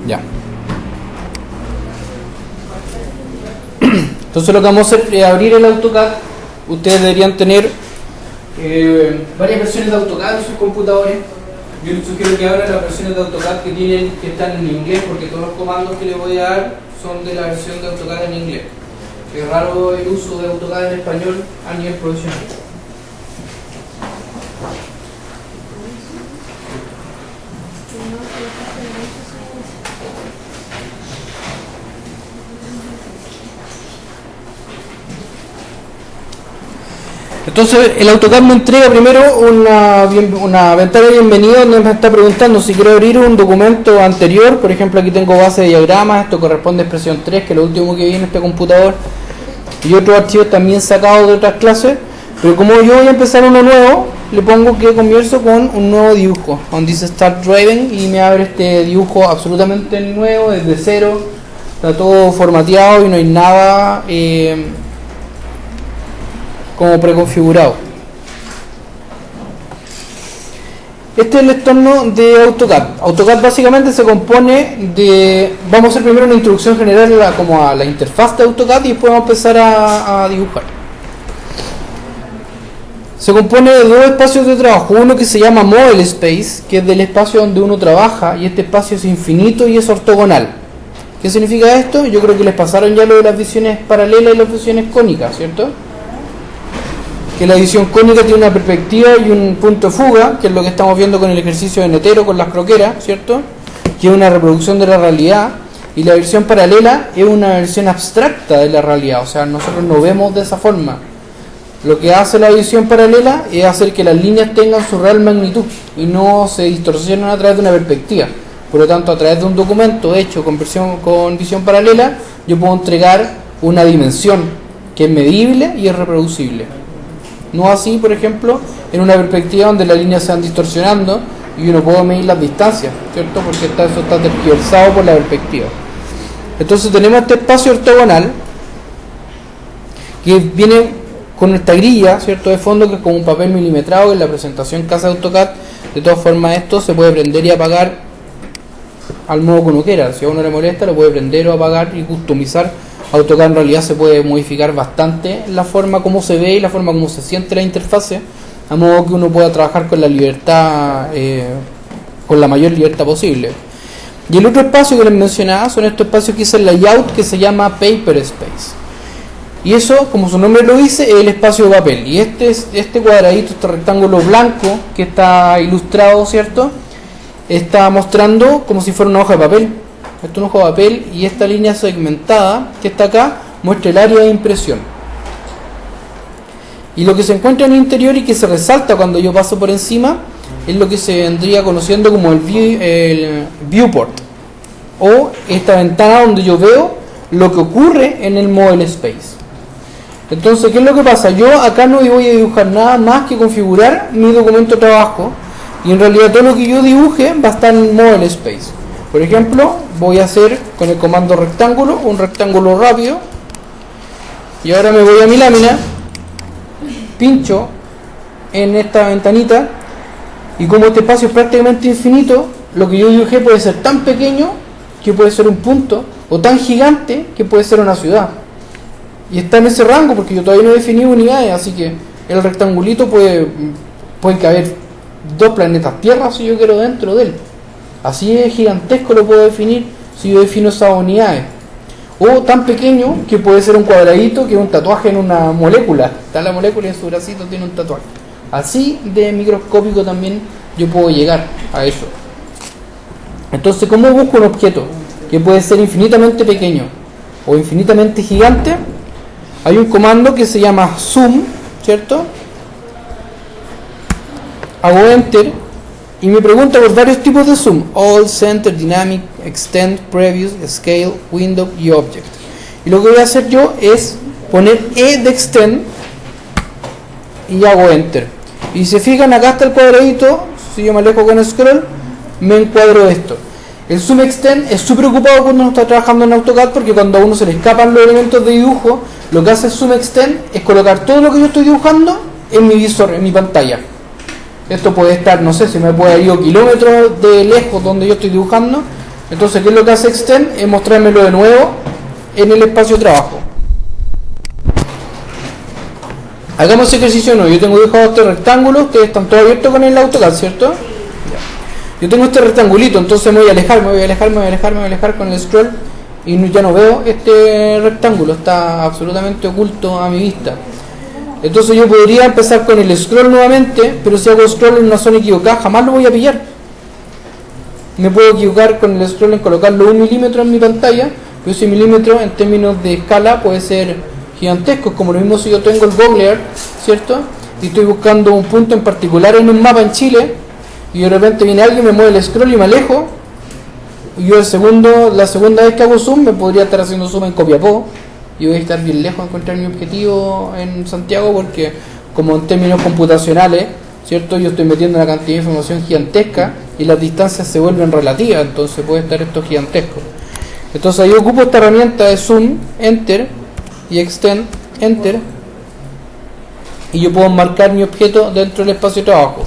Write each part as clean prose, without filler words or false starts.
Ya. Entonces lo que vamos a hacer es abrir el AutoCAD. Ustedes deberían tener varias versiones de AutoCAD en sus computadores. Yo les sugiero que abran las versiones de AutoCAD que están en inglés, porque todos los comandos que les voy a dar son de la versión de AutoCAD en inglés. Es raro el uso de AutoCAD en español a nivel profesional. Entonces el AutoCAD me entrega primero una ventana de bienvenida donde me está preguntando si quiero abrir un documento anterior. Por ejemplo, aquí tengo base de diagramas, esto corresponde a expresión 3, que es lo último que vi en este computador, y otros archivos también sacados de otras clases. Pero como yo voy a empezar uno nuevo, le pongo que comienzo con un nuevo dibujo, donde dice Start Drawing, y me abre este dibujo absolutamente nuevo, desde cero. Está todo formateado y no hay nada como preconfigurado. Este es el entorno de AutoCAD. AutoCAD básicamente se compone de... Vamos a hacer primero una introducción general como a la interfaz de AutoCAD y después vamos a empezar a dibujar. Se compone de dos espacios de trabajo. Uno que se llama Model Space, que es del espacio donde uno trabaja, y este espacio es infinito y es ortogonal. ¿Qué significa esto? Yo creo que les pasaron ya lo de las visiones paralelas y las visiones cónicas, ¿cierto? Que la visión cónica tiene una perspectiva y un punto de fuga, que es lo que estamos viendo con el ejercicio de Netero con las croqueras, ¿cierto? Que es una reproducción de la realidad, y la visión paralela es una versión abstracta de la realidad, o sea, nosotros no vemos de esa forma. Lo que hace la visión paralela es hacer que las líneas tengan su real magnitud y no se distorsionen a través de una perspectiva. Por lo tanto, a través de un documento hecho con visión paralela, yo puedo entregar una dimensión que es medible y es reproducible. No así, por ejemplo, en una perspectiva donde las líneas se van distorsionando y uno puede medir las distancias, ¿cierto? Porque eso está tergiversado por la perspectiva. Entonces tenemos este espacio ortogonal que viene con esta grilla, ¿cierto? De fondo, que es como un papel milimetrado en la presentación casa de AutoCAD. De todas formas, esto se puede prender y apagar al modo que uno quiera. Si a uno le molesta, lo puede prender o apagar y customizar. AutoCAD en realidad se puede modificar bastante la forma como se ve y la forma como se siente la interfase, a modo que uno pueda trabajar con la libertad, con la mayor libertad posible. Y el otro espacio que les mencionaba son estos espacios que es el layout, que se llama Paper Space. Y eso, como su nombre lo dice, es el espacio de papel. Y este cuadradito, este rectángulo blanco que está ilustrado, ¿cierto? Está mostrando como si fuera una hoja de papel. Esto es una hoja de papel, y esta línea segmentada que está acá muestra el área de impresión. Y lo que se encuentra en el interior y que se resalta cuando yo paso por encima es lo que se vendría conociendo como el viewport, o esta ventana donde yo veo lo que ocurre en el Model Space. Entonces, ¿qué es lo que pasa? Yo acá no voy a dibujar nada más que configurar mi documento de trabajo, y en realidad todo lo que yo dibuje va a estar en Model Space. Por ejemplo, voy a hacer con el comando rectángulo un rectángulo rápido, y ahora me voy a mi lámina, pincho en esta ventanita, y como este espacio es prácticamente infinito, lo que yo dibujé puede ser tan pequeño que puede ser un punto, o tan gigante que puede ser una ciudad. Y está en ese rango porque yo todavía no he definido unidades, así que el rectangulito puede caber 2 planetas Tierra si yo quiero dentro de él. Así es gigantesco lo puedo definir si yo defino esas unidades. O tan pequeño que puede ser un cuadradito que es un tatuaje en una molécula. Está la molécula y en su bracito tiene un tatuaje. Así de microscópico también yo puedo llegar a eso. Entonces, ¿cómo busco un objeto que puede ser infinitamente pequeño o infinitamente gigante? Hay un comando que se llama zoom, ¿cierto? Hago enter y me pregunta por varios tipos de zoom: all, center, dynamic, extend, previous, scale, window y object. Y lo que voy a hacer yo es poner E de extend y hago enter. Y si se fijan, acá está el cuadradito. Si yo me alejo con scroll, me encuadro esto. El zoom extend es súper ocupado cuando uno está trabajando en AutoCAD, porque cuando a uno se le escapan los elementos de dibujo, lo que hace el zoom extend es colocar todo lo que yo estoy dibujando en mi visor, en mi pantalla. Esto puede estar, no sé, si me puede ir kilómetros de lejos donde yo estoy dibujando, Entonces, ¿qué es lo que hace extend? Es mostrármelo de nuevo en el espacio de trabajo. Hagamos ese ejercicio nuevo. Yo tengo dibujado este rectángulo, ustedes están todos abiertos con el AutoCAD, ¿cierto? Ya. Yo tengo este rectangulito, entonces me voy a alejar con el scroll y ya no veo este rectángulo, está absolutamente oculto a mi vista. Entonces yo podría empezar con el scroll nuevamente, pero si hago scroll en una zona equivocada jamás lo voy a pillar. Me puedo equivocar con el scroll en colocarlo 1 milímetro en mi pantalla, pero ese milímetro en términos de escala puede ser gigantesco. Como lo mismo si yo tengo el Google Earth, ¿cierto? Y estoy buscando un punto en particular en un mapa en Chile, y de repente viene alguien, me mueve el scroll y me alejo, y yo la segunda vez que hago zoom me podría estar haciendo zoom en Copiapó y voy a estar bien lejos de encontrar mi objetivo en Santiago, porque como en términos computacionales, ¿cierto? Yo estoy metiendo una cantidad de información gigantesca y las distancias se vuelven relativas, entonces puede estar esto gigantesco. Entonces ahí ocupo esta herramienta de zoom, enter, y extend, enter, y yo puedo marcar mi objeto dentro del espacio de trabajo.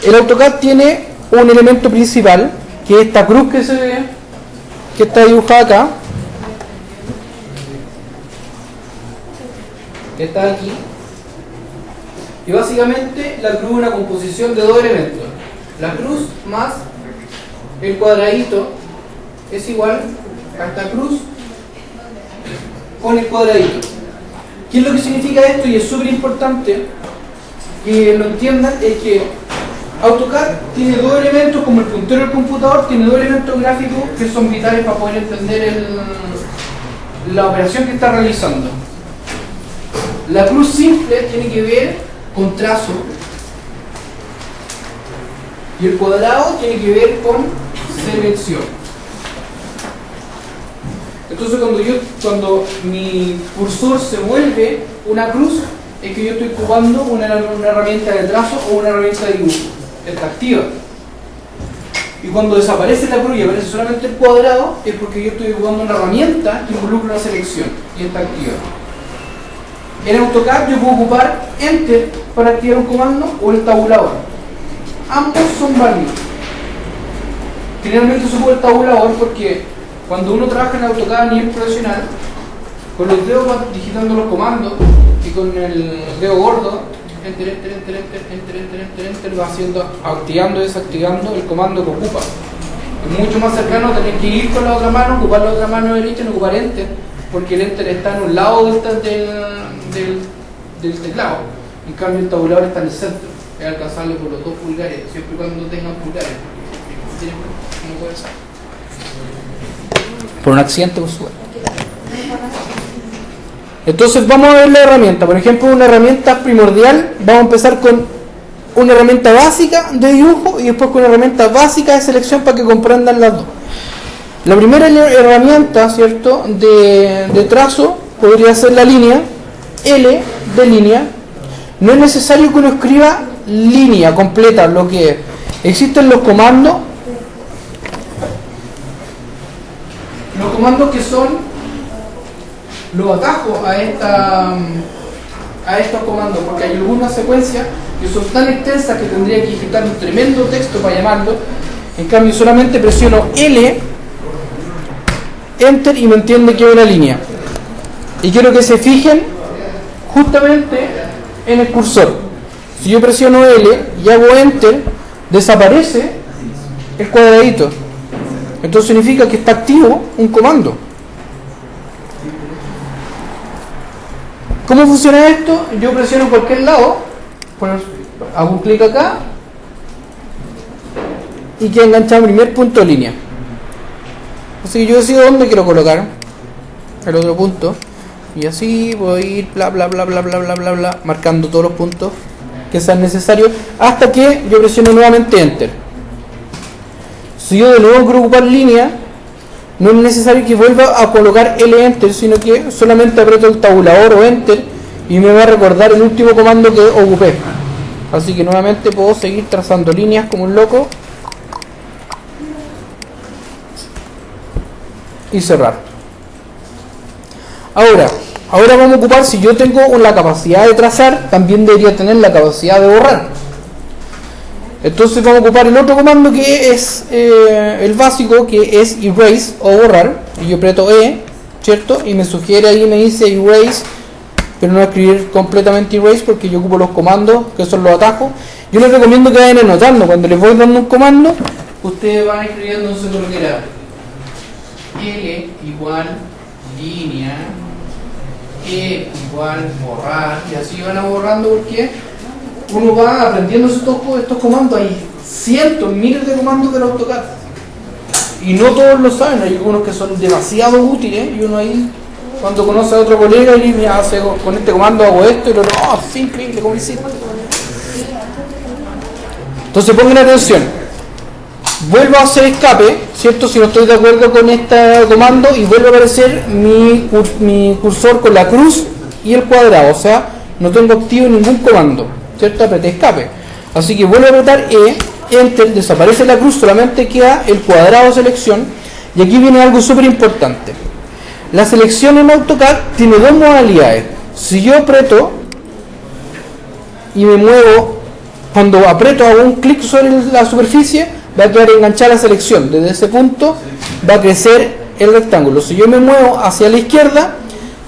El AutoCAD tiene un elemento principal, que es esta cruz que está dibujada acá, que está aquí, y básicamente la cruz es una composición de dos elementos. La cruz más el cuadradito es igual a esta cruz con el cuadradito. ¿Qué es lo que significa esto? Y es súper importante que lo entiendan, es que AutoCAD tiene dos elementos, como el puntero del computador, tiene dos elementos gráficos que son vitales para poder entender la operación que está realizando. La cruz simple tiene que ver con trazo y el cuadrado tiene que ver con selección. Entonces cuando mi cursor se vuelve una cruz, es que yo estoy ocupando una herramienta de trazo o una herramienta de dibujo. Está activa. Y cuando desaparece la cruz y aparece solamente el cuadrado, es porque yo estoy ocupando una herramienta que involucra una selección y está activa. En AutoCAD yo puedo ocupar Enter para activar un comando o el tabulador. Ambos son válidos. Generalmente se ocupa el tabulador porque cuando uno trabaja en AutoCAD a nivel profesional, con los dedos va digitando los comandos y con el dedo gordo, enter, va haciendo, activando y desactivando el comando que ocupa. Es mucho más cercano tener que ir con la otra mano, ocupar la otra mano derecha y no ocupar Enter, porque el Enter está en un lado del teclado. En cambio el tabulador está en el centro, es alcanzable por los dos pulgares, siempre y cuando tengan pulgares, no puede ser. Por un accidente usual. Entonces vamos a ver la herramienta. Por ejemplo, una herramienta primordial, vamos a empezar con una herramienta básica de dibujo y después con una herramienta básica de selección para que comprendan las dos. La primera herramienta, ¿cierto?, de trazo podría ser la línea, L de línea. No es necesario que uno escriba línea completa, lo que existen los comandos que son los atajos a estos comandos, porque hay algunas secuencias que son tan extensas que tendría que digitar un tremendo texto para llamarlo. En cambio solamente presiono L, Enter, y me entiende que es una línea. Y quiero que se fijen justamente en el cursor. Si yo presiono L y hago Enter, desaparece el cuadradito. Entonces significa que está activo un comando. ¿Cómo funciona esto? Yo presiono cualquier lado, hago un clic acá y queda enganchado el primer punto de línea. Así que yo decido dónde quiero colocar el otro punto y así voy a ir bla bla bla bla bla bla bla bla marcando todos los puntos que sean necesarios hasta que yo presiono nuevamente Enter. Si yo de nuevo quiero ocupar línea, no es necesario que vuelva a colocar L Enter, sino que solamente aprieto el tabulador o Enter y me va a recordar el último comando que ocupé. Así que nuevamente puedo seguir trazando líneas como un loco y cerrar. Ahora vamos a ocupar, si yo tengo la capacidad de trazar, también debería tener la capacidad de borrar. Entonces vamos a ocupar el otro comando que es el básico, que es erase o borrar. Y yo aprieto E, ¿cierto? Y me sugiere ahí, me dice erase, pero no escribir completamente erase porque yo ocupo los comandos, que son los atajos. Yo les recomiendo que vayan anotando. Cuando les voy dando un comando, ustedes van escribiendo en su era L igual línea, E igual borrar, y así van borrando porque uno va aprendiendo estos comandos. Hay cientos, miles de comandos del AutoCAD y no todos lo saben. Hay algunos que son demasiado útiles y uno ahí, cuando conoce a otro colega y me hace con este comando hago esto y lo no, es increíble como hiciste. Entonces pongan atención, vuelvo a hacer escape, ¿cierto? Si no estoy de acuerdo con este comando y vuelve a aparecer mi cursor con la cruz y el cuadrado, o sea, no tengo activo ningún comando, ¿cierto? Apreté escape, así que vuelvo a apretar E, Enter, desaparece la cruz, solamente queda el cuadrado de selección. Y aquí viene algo súper importante. La selección en AutoCAD tiene dos modalidades. Si yo aprieto y me muevo, cuando aprieto hago un clic sobre la superficie, va a quedar enganchada la selección. Desde ese punto va a crecer el rectángulo. Si yo me muevo hacia la izquierda,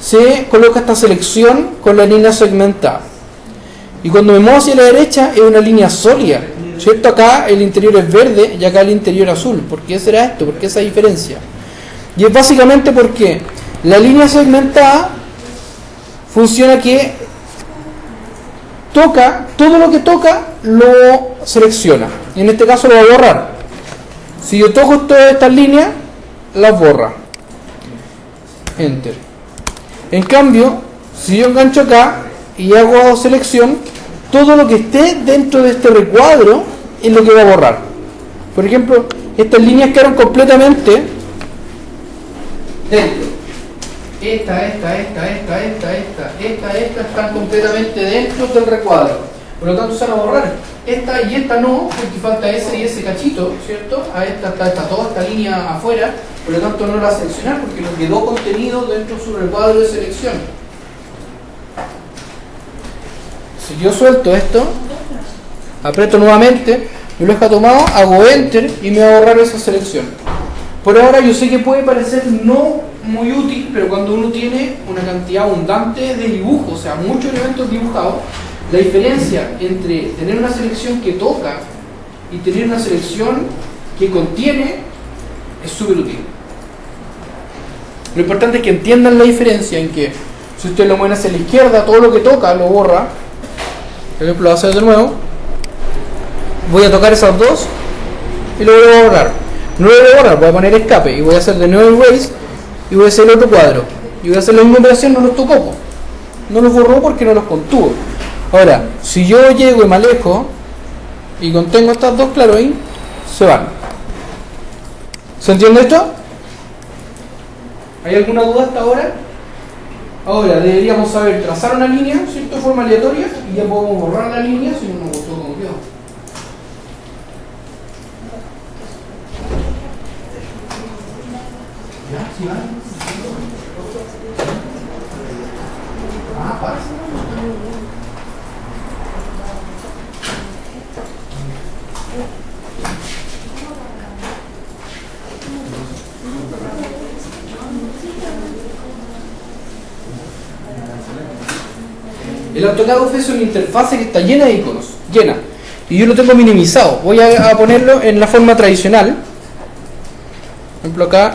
se coloca esta selección con la línea segmentada. Y cuando me muevo hacia la derecha es una línea sólida, ¿cierto? Acá el interior es verde y acá el interior azul. ¿Por qué será esto? ¿Por qué esa diferencia? Y es básicamente porque la línea segmentada funciona que toca, todo lo que toca lo selecciona. Y en este caso lo va a borrar. Si yo toco todas estas líneas, las borra. Enter. En cambio, si yo engancho acá y hago selección, todo lo que esté dentro de este recuadro es lo que va a borrar. Por ejemplo, estas líneas quedaron completamente dentro. Esta están completamente dentro del recuadro. Por lo tanto se van a borrar. Esta y esta no, porque falta ese y ese cachito, ¿cierto? A esta está toda esta línea afuera, por lo tanto no la seleccionar porque no quedó contenido dentro de su recuadro de selección. Si yo suelto esto, aprieto nuevamente, me lo deja tomado, hago Enter y me va a borrar esa selección. Por ahora yo sé que puede parecer no muy útil, pero cuando uno tiene una cantidad abundante de dibujos, o sea, muchos elementos dibujados, la diferencia entre tener una selección que toca y tener una selección que contiene es súper útil. Lo importante es que entiendan la diferencia en que si usted lo mueve hacia la izquierda, todo lo que toca lo borra. Por ejemplo, lo voy a hacer de nuevo. Voy a tocar esas dos y lo voy a borrar. No lo voy a borrar, voy a poner escape y voy a hacer de nuevo erase y voy a hacer el otro cuadro. Y voy a hacer la misma operación, no los tocó. No los borró porque no los contuvo. Ahora, si yo llego y me alejo y contengo estas dos, claro, ahí se van. ¿Se entiende esto? ¿Hay alguna duda hasta ahora? Ahora deberíamos saber trazar una línea, ¿cierto? De forma aleatoria y ya podemos borrar la línea si no nos gustó como quedó. ¿Ya? ¿Sí va? Ah, pasa. El AutoCAD ofrece una interfase que está llena de iconos, llena, y yo lo tengo minimizado. Voy a ponerlo en la forma tradicional. Por ejemplo acá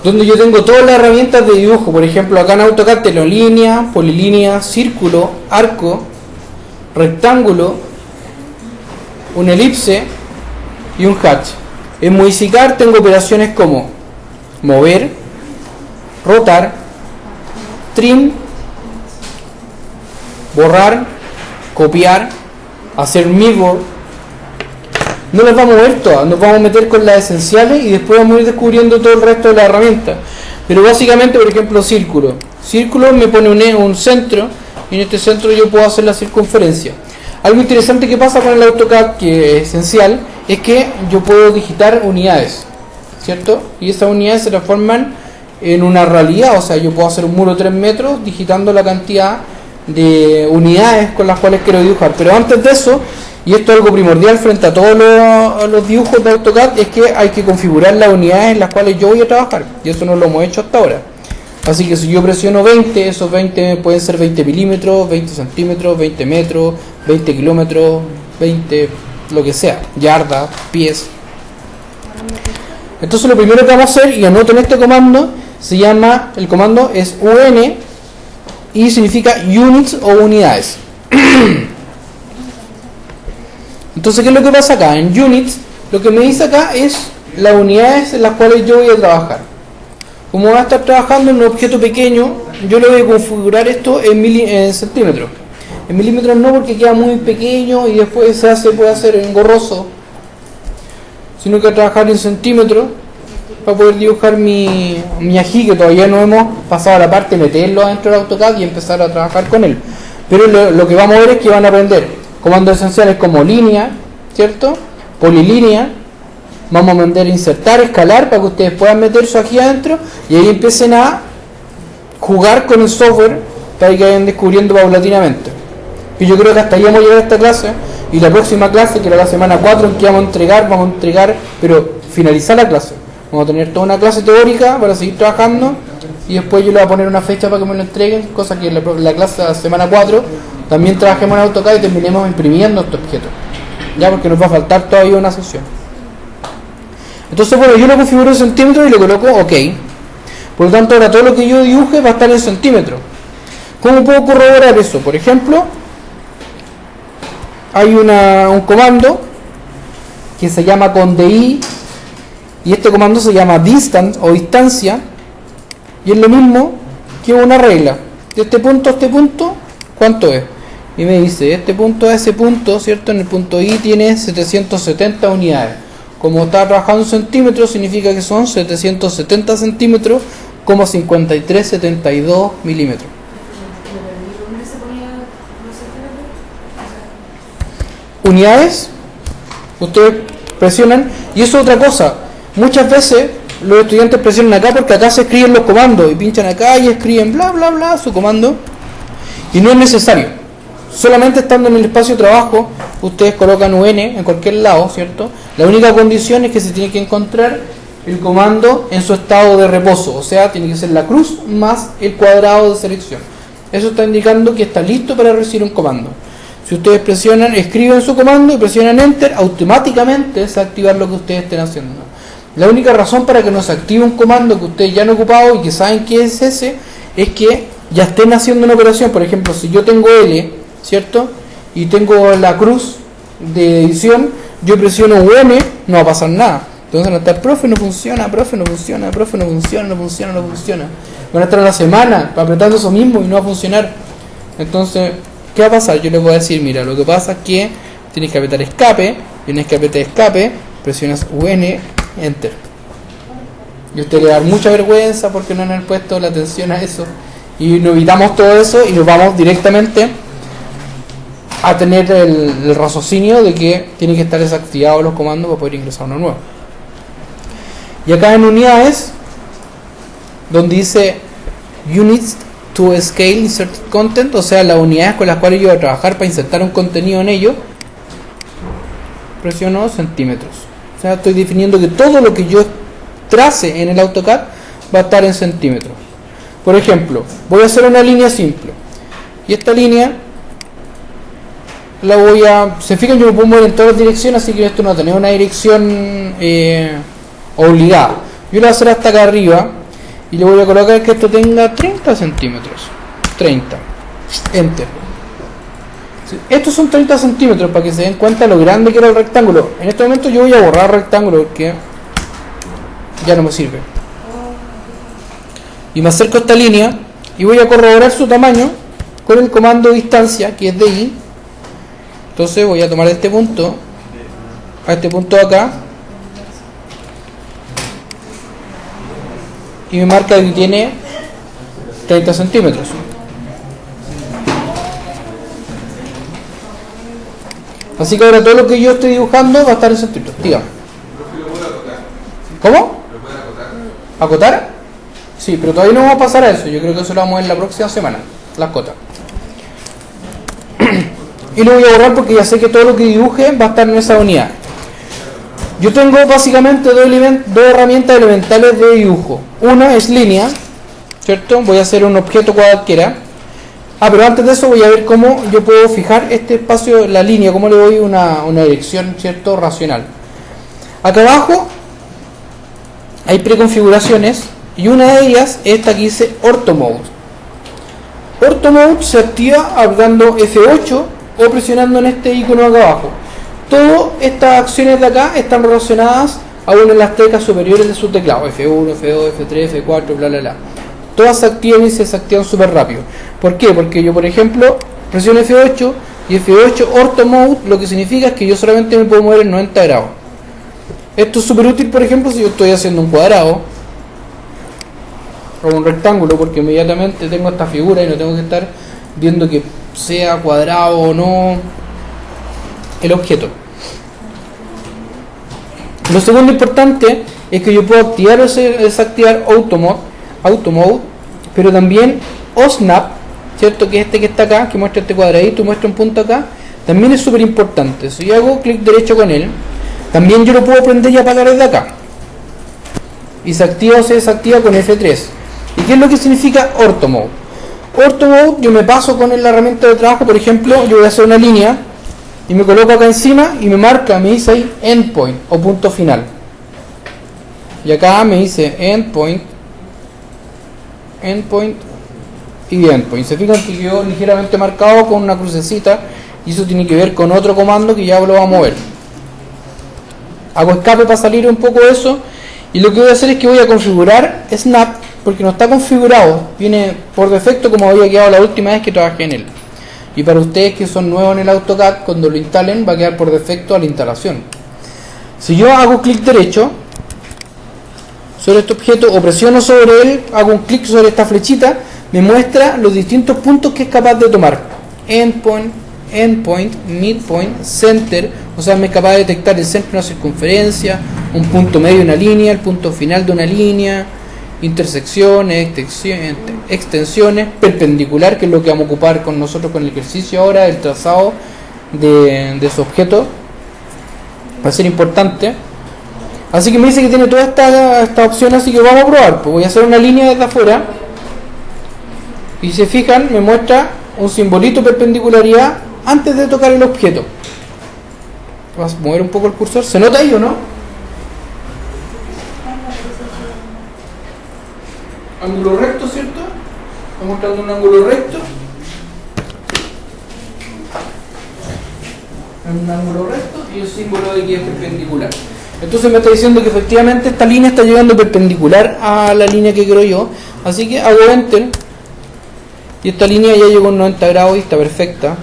donde yo tengo todas las herramientas de dibujo. Por ejemplo, acá en AutoCAD tengo línea, polilínea, círculo, arco, rectángulo, un elipse y un hatch. En modificar tengo operaciones como mover, rotar, trim, borrar, copiar, hacer mirror, No las vamos a ver todas, nos vamos a meter con las esenciales y después vamos a ir descubriendo todo el resto de las herramientas. Pero básicamente, por ejemplo, círculo. Círculo me pone un centro y en este centro yo puedo hacer la circunferencia. Algo interesante que pasa con el AutoCAD, que es esencial, es que yo puedo digitar unidades, ¿cierto? Y esas unidades se transforman en una realidad, o sea, yo puedo hacer un muro de 3 metros digitando la cantidad de unidades con las cuales quiero dibujar. Pero antes de eso, y esto es algo primordial frente a todos los dibujos de AutoCAD, es que hay que configurar las unidades en las cuales yo voy a trabajar, y eso no lo hemos hecho hasta ahora. Así que si yo presiono 20, esos 20 pueden ser 20 milímetros, 20 centímetros, 20 metros, 20 kilómetros, 20, lo que sea, yardas, pies. Entonces lo primero que vamos a hacer, y anoto en este comando, se llama, el comando es UN y significa units o unidades. Entonces, ¿qué es lo que pasa acá? En units, lo que me dice acá es las unidades en las cuales yo voy a trabajar. Como voy a estar trabajando en un objeto pequeño, yo le voy a configurar esto en centímetros. En milímetros no, porque queda muy pequeño y después puede hacer engorroso, sino que a trabajar en centímetros para poder dibujar mi ají, que todavía no hemos pasado a la parte de meterlo dentro del AutoCAD y empezar a trabajar con él. Pero lo que vamos a ver es que van a aprender comandos esenciales como línea, ¿cierto? Polilínea. Vamos a aprender a insertar, escalar, para que ustedes puedan meter su ají adentro y ahí empiecen a jugar con el software para que vayan descubriendo paulatinamente. Y yo creo que hasta ahí vamos a llegar a esta clase, y la próxima clase, que era la semana 4, en que vamos a entregar, pero finalizar la clase. Vamos a tener toda una clase teórica para seguir trabajando y después yo le voy a poner una fecha para que me lo entreguen, cosa que en la clase de la semana 4 también trabajemos en AutoCAD y terminemos imprimiendo este objeto, ya, porque nos va a faltar todavía una sesión. Entonces, bueno, yo lo configuro en centímetros y le coloco OK. Por lo tanto, ahora todo lo que yo dibuje va a estar en centímetros. ¿Cómo puedo corroborar eso? Por ejemplo, hay un comando que se llama conDI, y este comando se llama distance o distancia, y es lo mismo que una regla. De este punto a este punto, ¿cuánto es? Y me dice, de este punto a ese punto, ¿cierto? En el punto I tiene 770 unidades. Como está trabajando en centímetros, significa que son 770 centímetros, como 5372 milímetros. Unidades, ustedes presionan, y eso es otra cosa. Muchas veces los estudiantes presionan acá porque acá se escriben los comandos y pinchan acá y escriben bla bla bla su comando, y no es necesario. Solamente estando en el espacio de trabajo, ustedes colocan UN en cualquier lado, ¿cierto? La única condición es que se tiene que encontrar el comando en su estado de reposo, o sea, tiene que ser la cruz más el cuadrado de selección. Eso está indicando que está listo para recibir un comando. Si ustedes presionan, escriben su comando y presionan Enter, automáticamente se va a activar lo que ustedes estén haciendo. La única razón para que no se active un comando que ustedes ya han ocupado y que saben que es ese, es que ya estén haciendo una operación. Por ejemplo, si yo tengo L, ¿cierto? Y tengo la cruz de edición, yo presiono UN, no va a pasar nada. Entonces van a estar, profe no funciona, profe no funciona, profe no funciona, no funciona, no funciona. Van a estar una semana apretando eso mismo y no va a funcionar. Entonces, ¿qué va a pasar? Yo les voy a decir, mira, lo que pasa es que tienes que apretar escape, tienes que apretar escape, presionas UN, Enter. Y a usted le da mucha vergüenza porque no han puesto la atención a eso. Y nos evitamos todo eso y nos vamos directamente a tener el raciocinio de que tienen que estar desactivados los comandos para poder ingresar uno nuevo. Y acá en unidades, donde dice Units to Scale Insert Content, o sea, las unidades con las cuales yo voy a trabajar para insertar un contenido en ello, presiono centímetros. O sea, estoy definiendo que todo lo que yo trace en el AutoCAD va a estar en centímetros. Por ejemplo, voy a hacer una línea simple. Y esta línea la voy a... Se fijan, yo me puedo mover en todas las direcciones, así que esto no va a tener una dirección obligada. Yo lo voy a hacer hasta acá arriba y le voy a colocar que esto tenga 30 centímetros. 30. Enter. Estos son 30 centímetros para que se den cuenta lo grande que era el rectángulo. En este momento yo voy a borrar el rectángulo porque ya no me sirve. Y me acerco a esta línea y voy a corroborar su tamaño con el comando distancia, que es DI. Entonces voy a tomar este punto a este punto de acá y me marca que tiene 30 centímetros. Así que ahora todo lo que yo estoy dibujando va a estar en centímetros. Dígame. ¿Cómo? ¿Acotar? Sí, pero todavía no vamos a pasar a eso. Yo creo que eso lo vamos a ver en la próxima semana. Las cotas. Y lo voy a borrar porque ya sé que todo lo que dibuje va a estar en esa unidad. Yo tengo básicamente dos herramientas elementales de dibujo. Una es línea, ¿cierto? Voy a hacer un objeto cualquiera. Pero antes de eso voy a ver cómo yo puedo fijar este espacio, la línea, cómo le doy una dirección, ¿cierto? Racional. Acá abajo hay preconfiguraciones y una de ellas es esta que dice Ortho Mode. Ortho Mode se activa apretando F8 o presionando en este icono acá abajo. Todas estas acciones de acá están relacionadas aún en las teclas superiores de su teclado, F1, F2, F3, F4, bla bla bla. Todas se activan y se desactivan súper rápido. ¿Por qué? Porque yo, por ejemplo, presiono F8 y F8 Ortho Mode lo que significa es que yo solamente me puedo mover en 90 grados. Esto es súper útil, por ejemplo, si yo estoy haciendo un cuadrado o un rectángulo, porque inmediatamente tengo esta figura y no tengo que estar viendo que sea cuadrado o no el objeto. Lo segundo importante es que yo puedo activar o desactivar Auto Mode, pero también OSNAP, ¿cierto? Que es este que está acá, que muestra este cuadradito y muestra un punto acá, también es súper importante. Si yo hago clic derecho con él, también yo lo puedo prender y apagar desde acá. Y se activa o se desactiva con F3. ¿Y qué es lo que significa Ortho Mode? Ortho Mode, yo me paso con la herramienta de trabajo, por ejemplo, yo voy a hacer una línea y me coloco acá encima y me marca, me dice ahí endpoint o punto final. Y acá me dice endpoint y endpoint. Se fijan que quedó ligeramente marcado con una crucecita y eso tiene que ver con otro comando que ya lo vamos a ver. Hago escape para salir un poco de eso y lo que voy a hacer es que voy a configurar Snap porque no está configurado, viene por defecto como había quedado la última vez que trabajé en él. Y para ustedes que son nuevos en el AutoCAD, cuando lo instalen va a quedar por defecto a la instalación. Si yo hago clic derecho sobre este objeto o presiono sobre él, hago un clic sobre esta flechita, me muestra los distintos puntos que es capaz de tomar. Endpoint, midpoint, center, o sea, me es capaz de detectar el centro de una circunferencia, un punto medio de una línea, el punto final de una línea, intersecciones, extensiones, perpendicular, que es lo que vamos a ocupar con nosotros con el ejercicio ahora, el trazado de su objeto, va a ser importante. Así que me dice que tiene toda esta opción, así que vamos a probar. Pues voy a hacer una línea desde afuera y si se fijan me muestra un simbolito perpendicularidad antes de tocar el objeto. Vas a mover un poco el cursor, ¿se nota ahí o no? Ángulo recto, ¿cierto? Está mostrando un ángulo recto. Un ángulo recto y el símbolo de que es perpendicular. Entonces me está diciendo que efectivamente esta línea está llegando perpendicular a la línea que quiero yo. Así que hago Enter. Y esta línea ya llegó en 90 grados y está perfecta.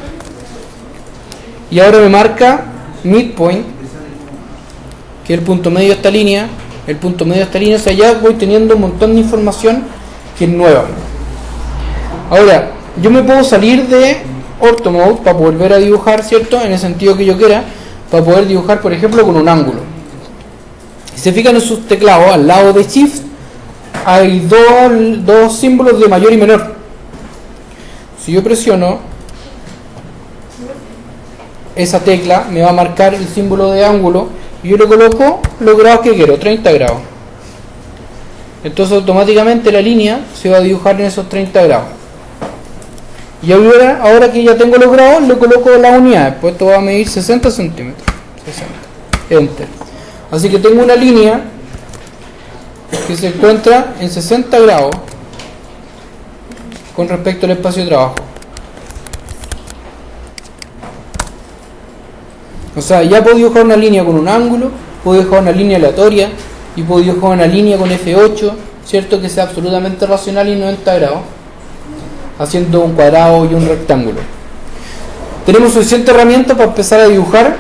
Y ahora me marca midpoint, que es el punto medio de esta línea. El punto medio de esta línea, o sea, ya voy teniendo un montón de información que es nueva. Ahora, yo me puedo salir de Ortho Mode para volver a dibujar, ¿cierto? En el sentido que yo quiera, para poder dibujar, por ejemplo, con un ángulo. Si se fijan en sus teclados, al lado de Shift, hay dos símbolos de mayor y menor. Si yo presiono esa tecla, me va a marcar el símbolo de ángulo y yo le coloco los grados que quiero, 30 grados. Entonces automáticamente la línea se va a dibujar en esos 30 grados. Y ahora que ya tengo los grados, le coloco la unidad. Después esto va a medir 60 centímetros. 60. Enter. Así que tengo una línea que se encuentra en 60 grados con respecto al espacio de trabajo. O sea, ya puedo dibujar una línea con un ángulo, puedo dibujar una línea aleatoria y puedo dibujar una línea con F8, ¿cierto? Que sea absolutamente racional y 90 grados, haciendo un cuadrado y un rectángulo. Tenemos suficiente herramienta para empezar a dibujar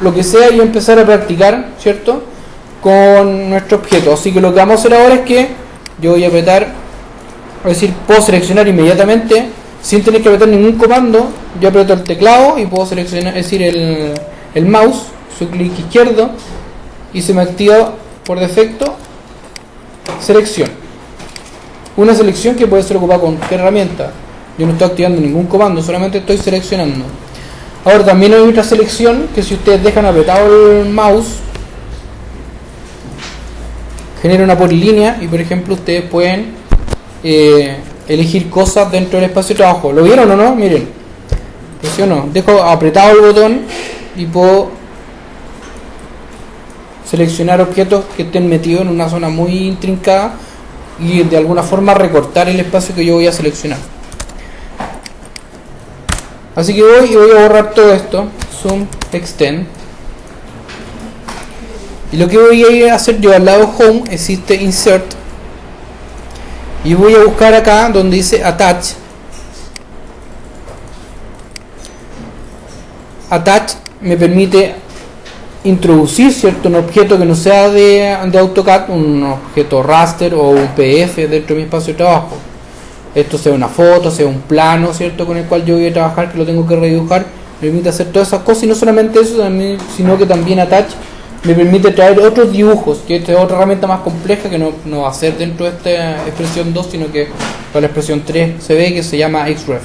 lo que sea y empezar a practicar, ¿cierto?, con nuestro objeto. Así que lo que vamos a hacer ahora es que yo voy a apretar, es decir, puedo seleccionar inmediatamente sin tener que apretar ningún comando. Yo aprieto el teclado y puedo seleccionar, es decir, el mouse, su clic izquierdo, y se me activa por defecto selección. Una selección que puede ser ocupada con cualquier herramienta. Yo no estoy activando ningún comando, solamente estoy seleccionando. Ahora también hay otra selección que si ustedes dejan apretado el mouse genera una polilínea y por ejemplo ustedes pueden elegir cosas dentro del espacio de trabajo. ¿Lo vieron o no? Miren, presiono, dejo apretado el botón y puedo seleccionar objetos que estén metidos en una zona muy intrincada y de alguna forma recortar el espacio que yo voy a seleccionar. Así que voy a borrar todo esto, zoom, extend, y lo que voy a ir a hacer yo al lado home existe insert y voy a buscar acá donde dice attach. Attach me permite introducir, ¿cierto?, un objeto que no sea de AutoCAD, un objeto raster o un PDF dentro de mi espacio de trabajo. Esto sea una foto, sea un plano, ¿cierto?, con el cual yo voy a trabajar, que lo tengo que redibujar. Me permite hacer todas esas cosas y no solamente eso, sino que también Attach me permite traer otros dibujos, que esta es otra herramienta más compleja que no va a ser dentro de esta expresión 2, sino que para la expresión 3 se ve, que se llama Xref.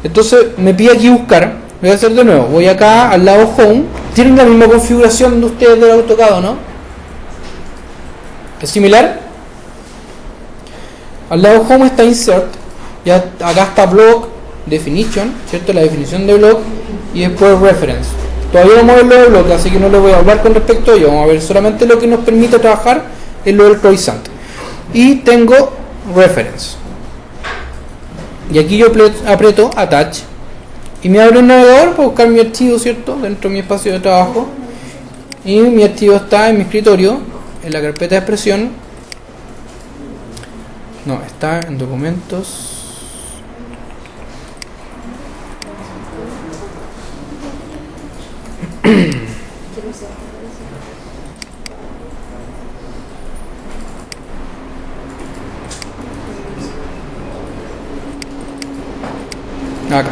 Entonces me pide aquí buscar. Voy a hacer de nuevo, voy acá al lado home. Tienen la misma configuración de ustedes del AutoCAD, ¿no? ¿Es similar? Al lado home está insert, ya acá está block, definition, ¿cierto?, la definición de block, y después reference. Todavía vamos a ver lo de block, así que no les voy a hablar con respecto a ello. Vamos a ver solamente lo que nos permite trabajar es lo del croissant. Y tengo reference. Y aquí yo aprieto attach y me abre un navegador para buscar mi archivo, ¿cierto?, dentro de mi espacio de trabajo. Y mi archivo está en mi escritorio, en la carpeta de expresión. No, está en documentos. Acá.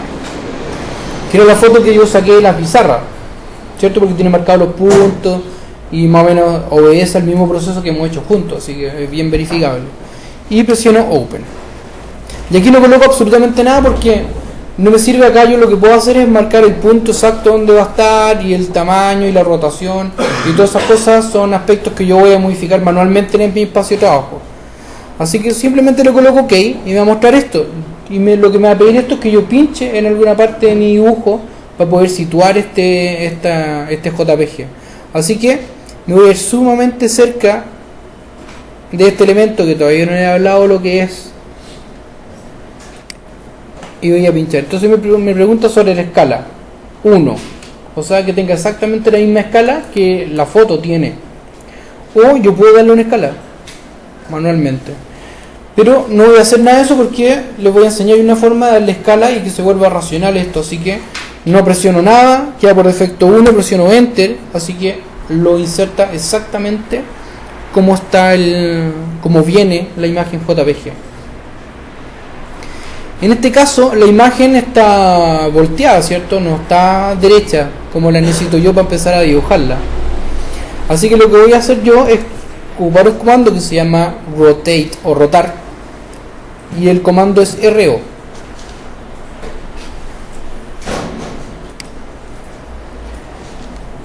Quiero la foto que yo saqué de la pizarra, ¿cierto? Porque tiene marcados los puntos y más o menos obedece al mismo proceso que hemos hecho juntos, así que es bien verificable. Y presiono Open. Y aquí no coloco absolutamente nada porque no me sirve acá. Yo lo que puedo hacer es marcar el punto exacto donde va a estar y el tamaño y la rotación y todas esas cosas son aspectos que yo voy a modificar manualmente en mi espacio de trabajo. Así que simplemente le coloco OK y me va a mostrar esto. Y lo que me va a pedir esto es que yo pinche en alguna parte de mi dibujo para poder situar este JPG. Así que me voy a ir sumamente cerca de este elemento que todavía no he hablado lo que es y voy a pinchar. Entonces me pregunta sobre la escala 1, o sea que tenga exactamente la misma escala que la foto tiene, o yo puedo darle una escala manualmente, pero no voy a hacer nada de eso porque les voy a enseñar una forma de darle escala y que se vuelva racional esto. Así que no presiono nada, queda por defecto 1, presiono Enter, así que lo inserta exactamente como está como viene la imagen JPG. En este caso la imagen está volteada, ¿cierto? No está derecha como la necesito yo para empezar a dibujarla. Así que lo que voy a hacer yo es ocupar un comando que se llama rotate o rotar, y el comando es RO.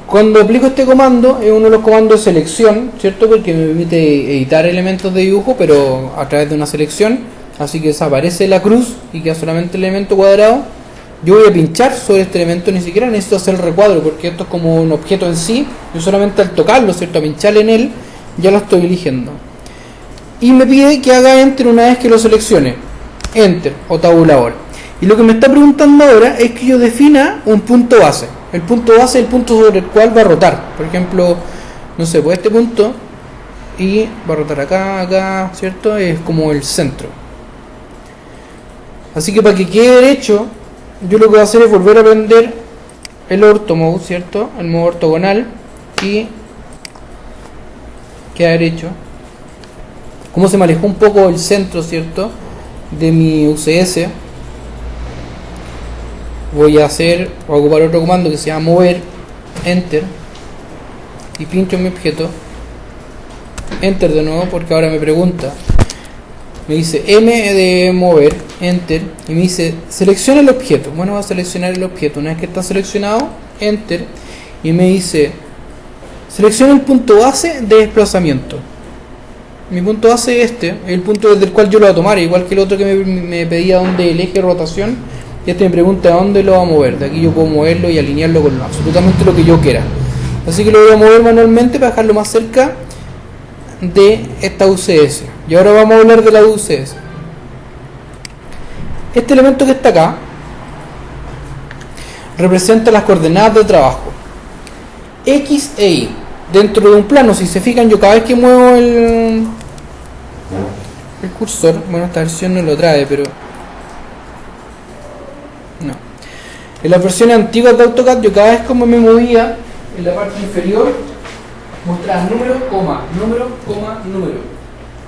Cuando aplico este comando, es uno de los comandos de selección, ¿cierto? Porque me permite editar elementos de dibujo, pero a través de una selección. Así que desaparece la cruz y queda solamente el elemento cuadrado. Yo voy a pinchar sobre este elemento, ni siquiera necesito hacer el recuadro, porque esto es como un objeto en sí. Yo solamente al tocarlo, ¿cierto?, a pinchar en él, ya lo estoy eligiendo. Y me pide que haga Enter una vez que lo seleccione. Enter o tabulador. Y lo que me está preguntando ahora es que yo defina un punto base. El punto base es el punto sobre el cual va a rotar. Por ejemplo, no sé, pues este punto, y va a rotar acá, acá, ¿cierto? Es como el centro. Así que para que quede derecho, yo lo que voy a hacer es volver a prender el ortho mode, ¿cierto? El modo ortogonal, y queda derecho. Como se me alejó un poco el centro, ¿cierto?, de mi UCS, voy a ocupar otro comando que se llama mover, enter, y pincho en mi objeto, enter de nuevo, porque ahora me pregunta, me dice M de mover, enter, y me dice selecciona el objeto. Bueno, voy a seleccionar el objeto. Una vez que está seleccionado, enter, y me dice selecciona el punto base de desplazamiento. Mi punto base es el punto desde el cual yo lo voy a tomar, igual que el otro que me pedía donde el eje de rotación, y me pregunta dónde lo va a mover. De aquí yo puedo moverlo y alinearlo con absolutamente lo que yo quiera. Así que lo voy a mover manualmente para dejarlo más cerca de esta UCS. Y ahora vamos a hablar de la UCS. Este elemento que está acá representa las coordenadas de trabajo X e Y dentro de un plano. Si se fijan, yo cada vez que muevo el cursor, bueno, esta versión no lo trae, pero no, en las versiones antiguas de AutoCAD, yo cada vez como me movía en la parte inferior mostraba número, coma, número, coma, número.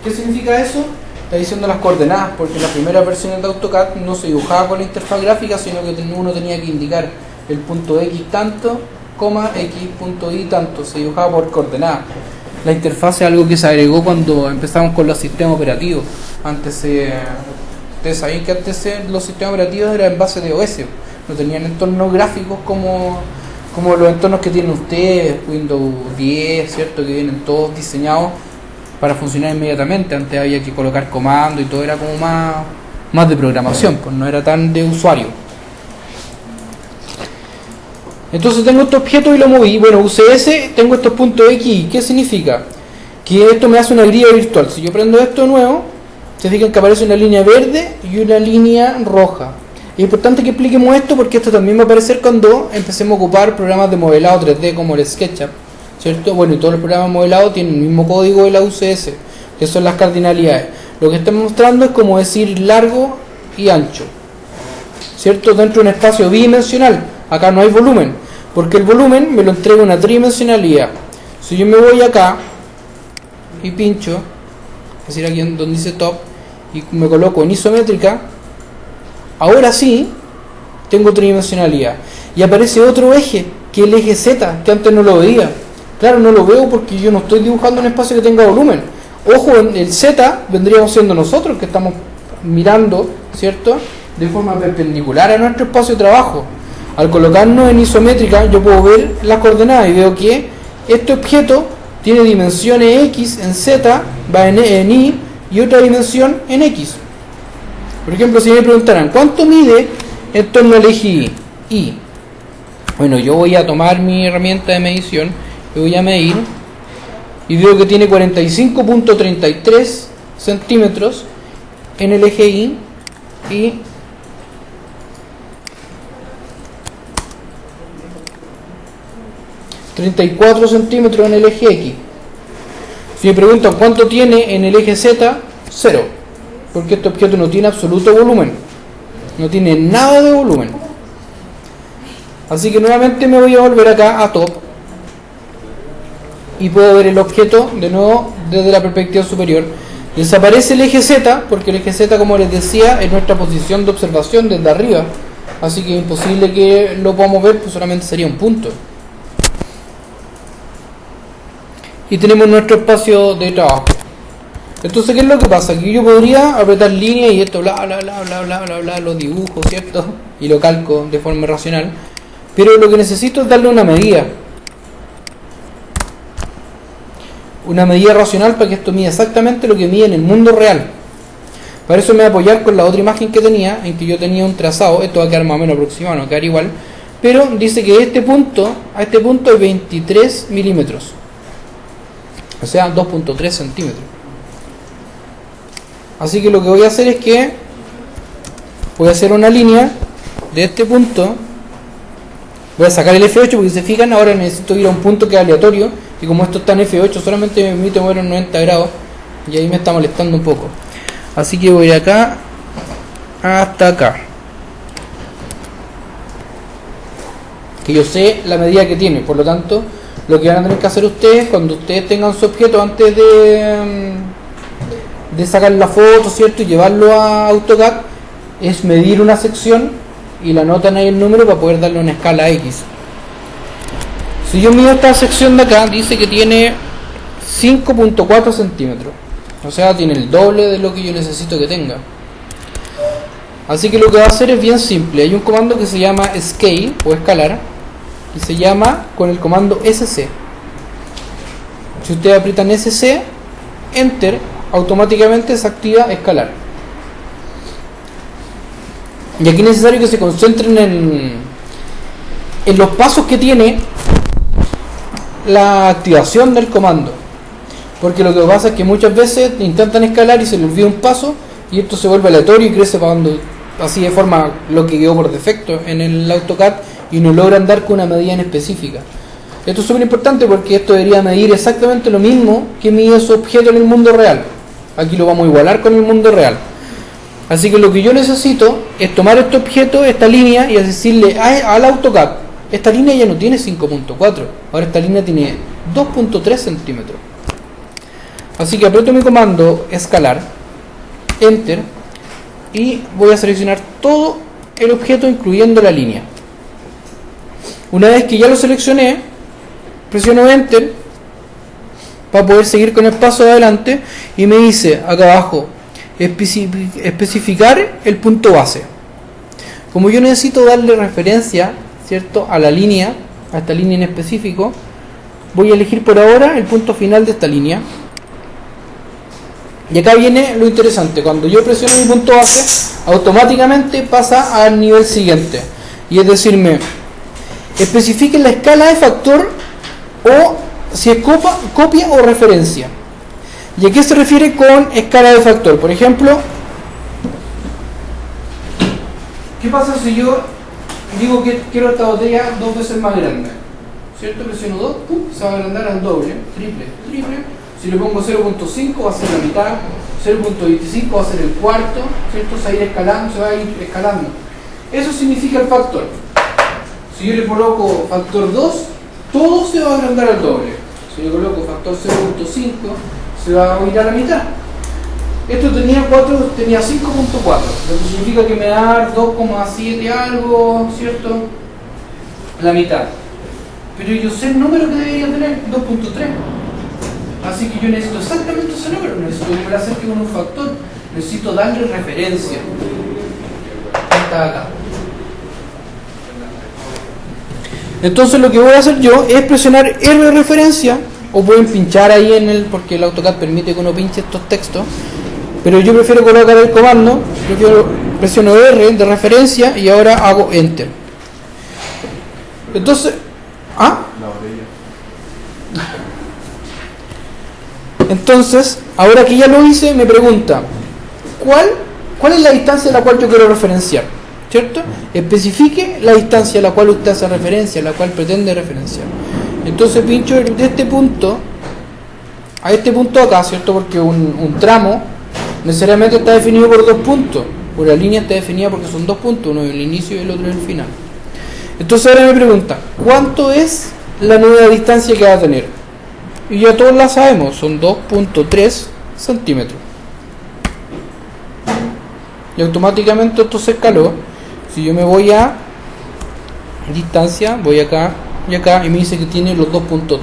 ¿Qué significa eso? Está diciendo las coordenadas, porque en las primeras versiones de AutoCAD no se dibujaba con la interfaz gráfica, sino que uno tenía que indicar el punto X tanto, coma, X, punto Y tanto, se dibujaba por coordenadas. La interfaz es algo que se agregó cuando empezamos con los sistemas operativos. Ustedes saben que antes los sistemas operativos eran en base de OS, no tenían entornos gráficos como los entornos que tienen ustedes, Windows 10, ¿cierto? Que vienen todos diseñados para funcionar inmediatamente. Antes había que colocar comandos y todo era como más de programación, pues no era tan de usuario. Entonces tengo este objeto y lo moví. Bueno, UCS, tengo estos puntos X. ¿Qué significa? Que esto me hace una grilla virtual. Si yo prendo esto de nuevo, se fijan que aparece una línea verde y una línea roja. Es importante que expliquemos esto porque esto también va a aparecer cuando empecemos a ocupar programas de modelado 3D como el SketchUp, ¿cierto? Bueno, y todos los programas de modelado tienen el mismo código de la UCS, que son las cardinalidades. Lo que estamos mostrando es como decir largo y ancho, ¿cierto? Dentro de un espacio bidimensional. Acá no hay volumen, porque el volumen me lo entrega una tridimensionalidad. Si yo me voy acá y pincho, es decir, aquí donde dice top, y me coloco en isométrica, ahora sí tengo tridimensionalidad. Y aparece otro eje, que es el eje Z, que antes no lo veía. Claro, no lo veo porque yo no estoy dibujando un espacio que tenga volumen. Ojo, el Z vendríamos siendo nosotros que estamos mirando, ¿cierto?, de forma perpendicular a nuestro espacio de trabajo. Al colocarnos en isométrica, yo puedo ver las coordenadas y veo que este objeto tiene dimensiones X en Z, va en Y, y otra dimensión en X. Por ejemplo, si me preguntaran ¿cuánto mide en torno al eje Y? Bueno, yo voy a tomar mi herramienta de medición y voy a medir y veo que tiene 45.33 centímetros en el eje Y y 34 centímetros en el eje X. Si me preguntan cuánto tiene en el eje Z, 0, porque este objeto no tiene absoluto volumen, no tiene nada de volumen. Así que nuevamente me voy a volver acá a top y puedo ver el objeto de nuevo desde la perspectiva superior. Desaparece el eje Z, porque el eje Z, como les decía, es nuestra posición de observación desde arriba, así que es imposible que lo podamos ver, pues solamente sería un punto. Y tenemos nuestro espacio de trabajo. Entonces, ¿qué es lo que pasa? Aquí yo podría apretar líneas y esto bla bla bla bla bla bla bla, lo dibujo, ¿cierto? Y lo calco de forma racional. Pero lo que necesito es darle una medida. Una medida racional para que esto mida exactamente lo que mide en el mundo real. Para eso me voy a apoyar con la otra imagen que tenía, en que yo tenía un trazado. Esto va a quedar más o menos aproximado, no va a quedar igual. Pero dice que a este punto hay 23 milímetros. O sea, 2.3 centímetros. Así que lo que voy a hacer es que voy a hacer una línea de este punto. Voy a sacar el F8 porque si se fijan, ahora necesito ir a un punto que es aleatorio. Y como esto está en F8, solamente me permite mover en 90 grados. Y ahí me está molestando un poco. Así que voy de acá hasta acá. que yo sé la medida que tiene. Por lo tanto, lo que van a tener que hacer ustedes cuando ustedes tengan su objeto antes de sacar la foto, ¿cierto?, y llevarlo a AutoCAD, es medir una sección y la anotan ahí el número para poder darle una escala X. Si yo mido esta sección de acá, dice que tiene 5.4 centímetros, o sea, tiene el doble de lo que yo necesito que tenga. Así que lo que va a hacer es bien simple. Hay un comando que se llama scale o escalar y se llama con el comando SC. Si ustedes aprietan SC, Enter, automáticamente se activa escalar. Y aquí es necesario que se concentren en los pasos que tiene la activación del comando, porque lo que pasa es que muchas veces intentan escalar y se les olvida un paso y esto se vuelve aleatorio y crece así de forma lo que quedó por defecto en el AutoCAD y no logran dar con una medida en específica. Esto es súper importante porque esto debería medir exactamente lo mismo que mide su objeto en el mundo real. Aquí lo vamos a igualar con el mundo real. Así que lo que yo necesito es tomar este objeto, esta línea, y decirle al AutoCAD, esta línea ya no tiene 5.4, ahora esta línea tiene 2.3 centímetros. Así que aprieto mi comando escalar, Enter, y voy a seleccionar todo el objeto incluyendo la línea. Una vez que ya lo seleccioné, presiono Enter para poder seguir con el paso de adelante y me dice acá abajo especificar el punto base. Como yo necesito darle referencia, ¿cierto?, a la línea, a esta línea en específico, voy a elegir por ahora el punto final de esta línea. Y acá viene lo interesante: cuando yo presiono mi punto base, automáticamente pasa al nivel siguiente, y es decirme, especifique la escala de factor o si es copia o referencia. ¿Y a qué se refiere con escala de factor? Por ejemplo, ¿qué pasa si yo digo que quiero esta botella 2 veces más grande? ¿Cierto? Presiono 2, se va a agrandar al doble, triple. Si le pongo 0.5 va a ser la mitad, 0.25 va a ser el cuarto, ¿cierto? Se va a ir escalando, Eso significa el factor. Si yo le coloco factor 2, todo se va a agrandar al doble. Si le coloco factor 0.5, se va a ir a la mitad. Esto tenía 5.4, lo que significa que me da 2,7 algo, ¿cierto? La mitad. Pero yo sé el número que debería tener, 2.3. Así que yo necesito exactamente ese número, necesito volver a hacer que con un factor, necesito darle referencia. Está acá. Entonces lo que voy a hacer yo es presionar R de referencia, o pueden pinchar ahí porque el AutoCAD permite que uno pinche estos textos, pero yo prefiero colocar el comando, presiono R de referencia y ahora hago Enter. Entonces, entonces, ahora que ya lo hice, me pregunta ¿cuál es la distancia a la cual yo quiero referenciar? ¿Cierto? Especifique la distancia a la cual usted hace referencia, a la cual pretende referenciar. Entonces pincho de este punto a este punto acá, ¿cierto? Porque un tramo necesariamente está definido por 2 puntos. Una línea está definida porque son 2 puntos, uno en el inicio y el otro en el final. Entonces ahora me pregunta, ¿cuánto es la nueva distancia que va a tener? Y ya todos la sabemos, son 2.3 centímetros. Y automáticamente esto se escaló. Si yo me voy a distancia, voy acá y acá y me dice que tiene los 2.3.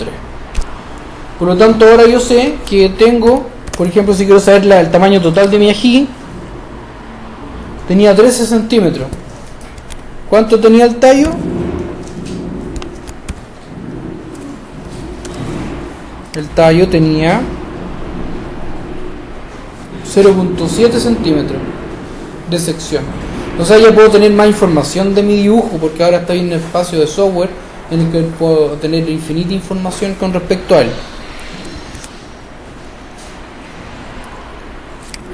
Por lo tanto ahora yo sé que tengo, por ejemplo, si quiero saber el tamaño total de mi ají, tenía 13 centímetros. ¿Cuánto tenía el tallo? El tallo tenía 0.7 centímetros de sección. O sea, ya puedo tener más información de mi dibujo porque ahora estoy en un espacio de software en el que puedo tener infinita información con respecto a él.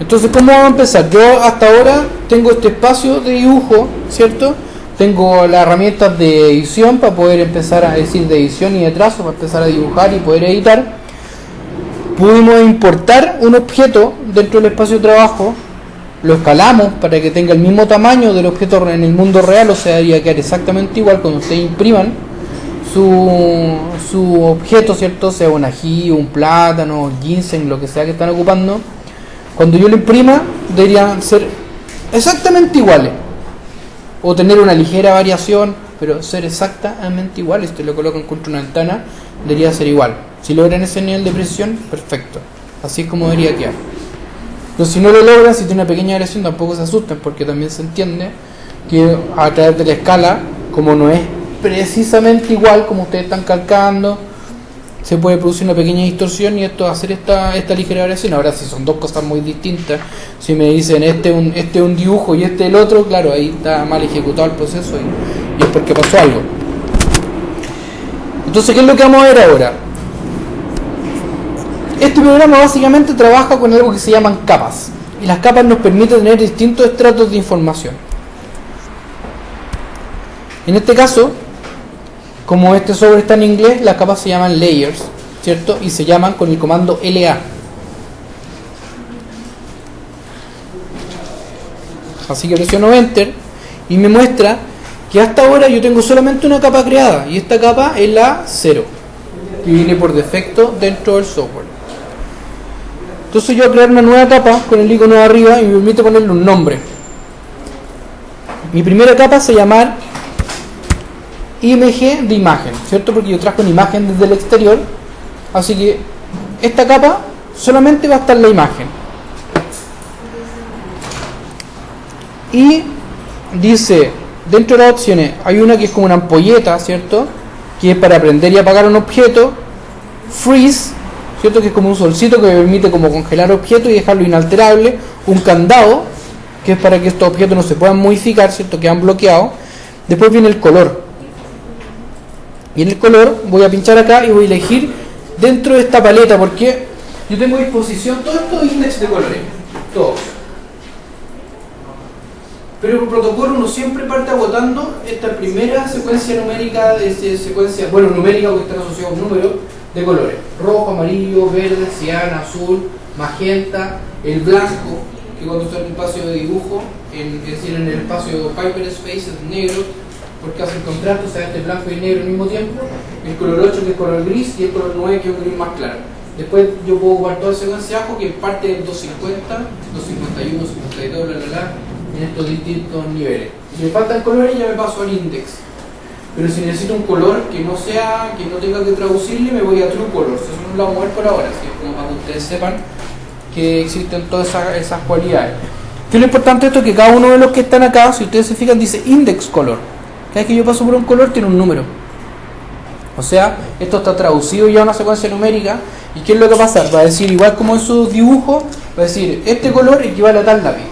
Entonces, ¿cómo vamos a empezar? Yo hasta ahora tengo este espacio de dibujo, ¿cierto? Tengo las herramientas de edición para poder empezar a decir de edición y de trazo, para empezar a dibujar y poder editar. Pudimos importar un objeto dentro del espacio de trabajo lo escalamos para que tenga el mismo tamaño del objeto en el mundo real, o sea, debería quedar exactamente igual cuando ustedes impriman su objeto, ¿cierto? Sea un ají, un plátano, ginseng, lo que sea que están ocupando. Cuando yo lo imprima, deberían ser exactamente iguales, o tener una ligera variación, pero ser exactamente iguales. Si lo colocan contra una ventana, debería ser igual. Si logran ese nivel de precisión, perfecto, así es como debería quedar. Pero si no lo logran, si tiene una pequeña variación, tampoco se asusten, porque también se entiende que a través de la escala, como no es precisamente igual como ustedes están calcando, se puede producir una pequeña distorsión y esto hacer esta ligera variación. Ahora, si son dos cosas muy distintas, si me dicen este es un dibujo y este el otro, claro, ahí está mal ejecutado el proceso y es porque pasó algo. Entonces, ¿qué es lo que vamos a ver ahora? Este programa básicamente trabaja con algo que se llaman capas, y las capas nos permiten tener distintos estratos de información. En este caso, como este sobre está en inglés, las capas se llaman layers, ¿cierto? Y se llaman con el comando LA. Así que presiono Enter y me muestra que hasta ahora yo tengo solamente una capa creada, y esta capa es la 0, que viene por defecto dentro del software. Entonces yo voy a crear una nueva capa con el icono de arriba y me permite ponerle un nombre. Mi primera capa se llama IMG de imagen, ¿cierto? Porque yo trajo una imagen desde el exterior, así que esta capa solamente va a estar la imagen. Y dice, dentro de las opciones hay una que es como una ampolleta, ¿cierto? Que es para prender y apagar un objeto. Freeze, ¿cierto? Que es como un solcito que me permite como congelar objetos y dejarlo inalterable. Un candado, que es para que estos objetos no se puedan modificar, ¿cierto? Quedan bloqueados. Después viene el color. Y en el color voy a pinchar acá y voy a elegir dentro de esta paleta, porque yo tengo a disposición todos estos índices de colores, todos. Pero por protocolo uno siempre parte agotando esta primera secuencia numérica, numérica porque está asociada a un número de colores: rojo, amarillo, verde, cian, azul, magenta, el blanco, que cuando está en el espacio de dibujo, es decir, en el espacio Hyperspace es negro, porque hace el contraste, o sea, este blanco y negro al mismo tiempo. El color 8 que es color gris y el color 9 que es un gris más claro. Después yo puedo ocupar toda la secuencia de abajo que parte del 250, 251, 52, en estos distintos niveles. Si me faltan colores ya me paso al index. Pero si necesito un color que no tenga que traducirle, me voy a True Colors. Eso no lo vamos a ver por ahora, así que como para que ustedes sepan que existen todas esas cualidades. ¿Qué es lo importante de esto? Que cada uno de los que están acá, si ustedes se fijan, dice Index Color. Cada vez que yo paso por un color tiene un número. O sea, esto está traducido ya a una secuencia numérica. ¿Y qué es lo que va a pasar? Va a decir, igual como en sus dibujos, va a decir, este color equivale a tal lápiz.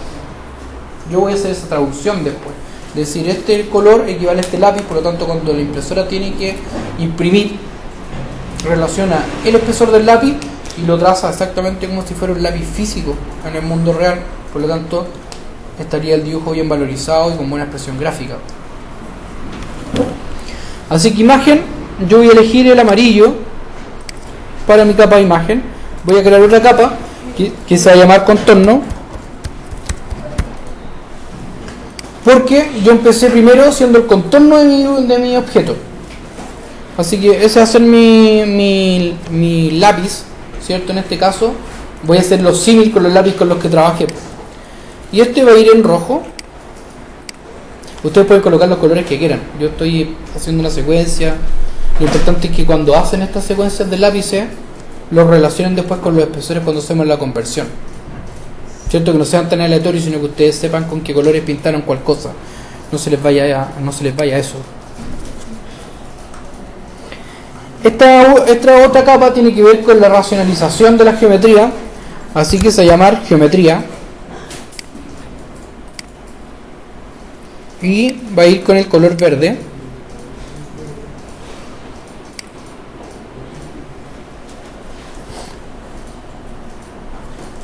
Yo voy a hacer esa traducción después. Es decir, este color equivale a este lápiz, por lo tanto cuando la impresora tiene que imprimir, relaciona el espesor del lápiz y lo traza exactamente como si fuera un lápiz físico en el mundo real. Por lo tanto, estaría el dibujo bien valorizado y con buena expresión gráfica. Así que imagen, yo voy a elegir el amarillo para mi capa de imagen. Voy a crear otra capa que se va a llamar contorno, porque yo empecé primero siendo el contorno de mi objeto. Así que ese va a ser mi lápiz, ¿cierto? En este caso voy a hacer los símiles con los lápices con los que trabajé. Y este va a ir en rojo. Ustedes pueden colocar los colores que quieran. Yo estoy haciendo una secuencia. Lo importante es que cuando hacen estas secuencias de lápices, los relacionen después con los espesores cuando hacemos la conversión. ¿Cierto? Que no sean tan aleatorios, sino que ustedes sepan con qué colores pintaron cual cosa. No se les vaya eso. Esta otra capa tiene que ver con la racionalización de la geometría. Así que se va a llamar geometría. Y va a ir con el color verde.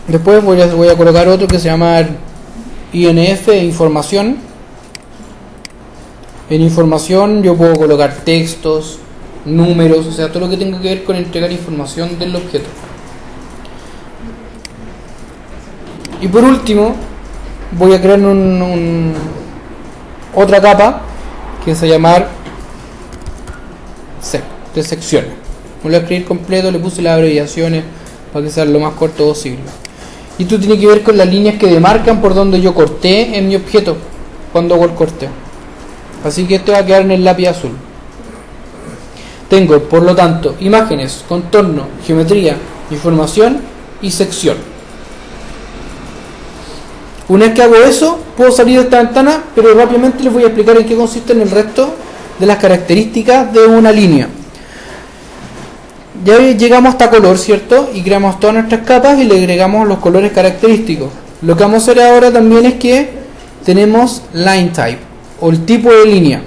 Después voy a colocar otro que se llama INF, información. En información yo puedo colocar textos, números, o sea, todo lo que tenga que ver con entregar información del objeto. Y por último, voy a crear otra capa que se va a llamar sec, de secciones. Voy a escribir completo, le puse las abreviaciones para que sea lo más corto posible. Y esto tiene que ver con las líneas que demarcan por donde yo corté en mi objeto cuando hago el corte. Así que esto va a quedar en el lápiz azul. Tengo, por lo tanto, imágenes, contorno, geometría, información y sección. Una vez que hago eso, puedo salir de esta ventana, pero rápidamente les voy a explicar en qué consisten el resto de las características de una línea. Ya llegamos hasta color, ¿cierto? Y creamos todas nuestras capas y le agregamos los colores característicos. Lo que vamos a hacer ahora también es que tenemos line type, o el tipo de línea.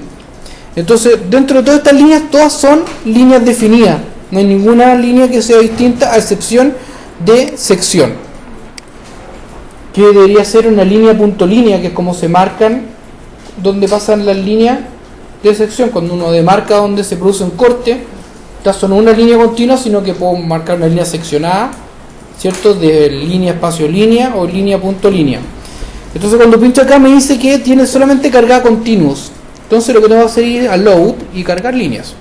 Entonces, dentro de todas estas líneas, todas son líneas definidas. No hay ninguna línea que sea distinta, a excepción de sección, que debería ser una línea punto línea, que es como se marcan donde pasan las líneas de sección. Cuando uno demarca donde se produce un corte, estas son una línea continua, sino que puedo marcar una línea seccionada, ¿cierto? De línea espacio línea o línea punto línea. Entonces cuando pincho acá me dice que tiene solamente cargada continuous. Entonces lo que tengo que hacer es ir a load y cargar líneas.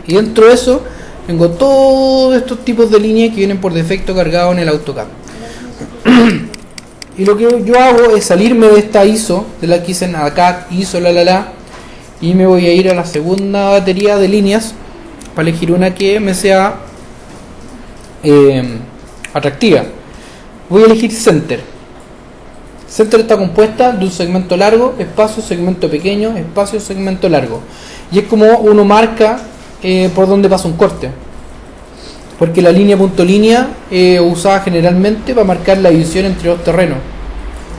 Y dentro de eso tengo todos estos tipos de líneas que vienen por defecto cargados en el AutoCAD. Y lo que yo hago es salirme de esta ISO, de la que hice en acá, ISO, y me voy a ir a la segunda batería de líneas para elegir una que me sea atractiva. Voy a elegir Center. Center está compuesta de un segmento largo, espacio, segmento pequeño, espacio, segmento largo. Y es como uno marca por donde pasa un corte. Porque la línea punto línea usada generalmente para marcar la división entre dos terrenos,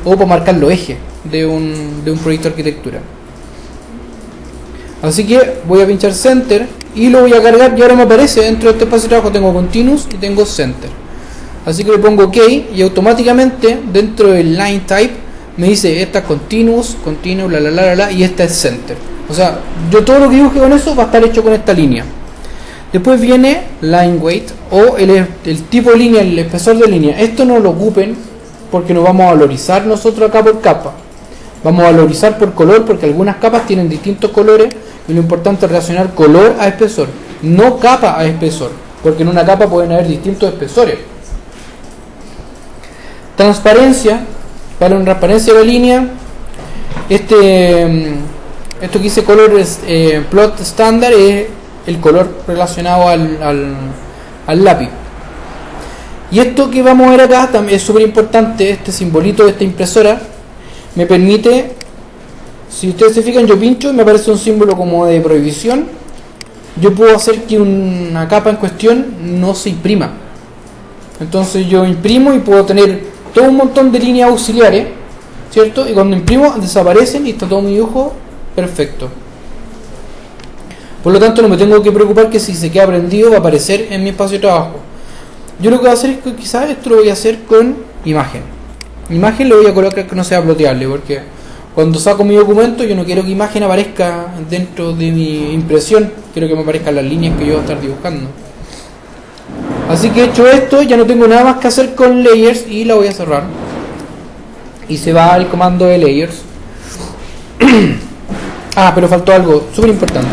o para marcar los ejes de un proyecto de arquitectura. Así que voy a pinchar Center y lo voy a cargar, y ahora me aparece dentro de este espacio de trabajo tengo Continuous y tengo Center. Así que le pongo OK y automáticamente dentro del Line Type me dice esta es Continuous, Continuous, y esta es Center. O sea, yo todo lo que dibuje con eso va a estar hecho con esta línea. Después viene Line Weight, o el tipo de línea, el espesor de línea. Esto no lo ocupen porque lo vamos a valorizar nosotros acá por capa. Vamos a valorizar por color porque algunas capas tienen distintos colores y lo importante es relacionar color a espesor, no capa a espesor, porque en una capa pueden haber distintos espesores. Transparencia, para una transparencia de la línea, esto que dice color plot estándar es el color relacionado al lápiz. Y esto que vamos a ver acá también es súper importante. Este simbolito de esta impresora me permite, si ustedes se fijan, yo pincho y me aparece un símbolo como de prohibición. Yo puedo hacer que una capa en cuestión no se imprima. Entonces yo imprimo y puedo tener todo un montón de líneas auxiliares, ¿cierto? Y cuando imprimo desaparecen y está todo mi dibujo perfecto. Por lo tanto no me tengo que preocupar que si se queda prendido va a aparecer en mi espacio de trabajo. Yo lo que voy a hacer es que quizás esto lo voy a hacer con imagen. Imagen le voy a colocar que no sea ploteable, porque cuando saco mi documento yo no quiero que imagen aparezca dentro de mi impresión, quiero que me aparezcan las líneas que yo voy a estar dibujando. Así que hecho esto, ya no tengo nada más que hacer con layers y la voy a cerrar. Y se va al comando de layers. Pero faltó algo súper importante.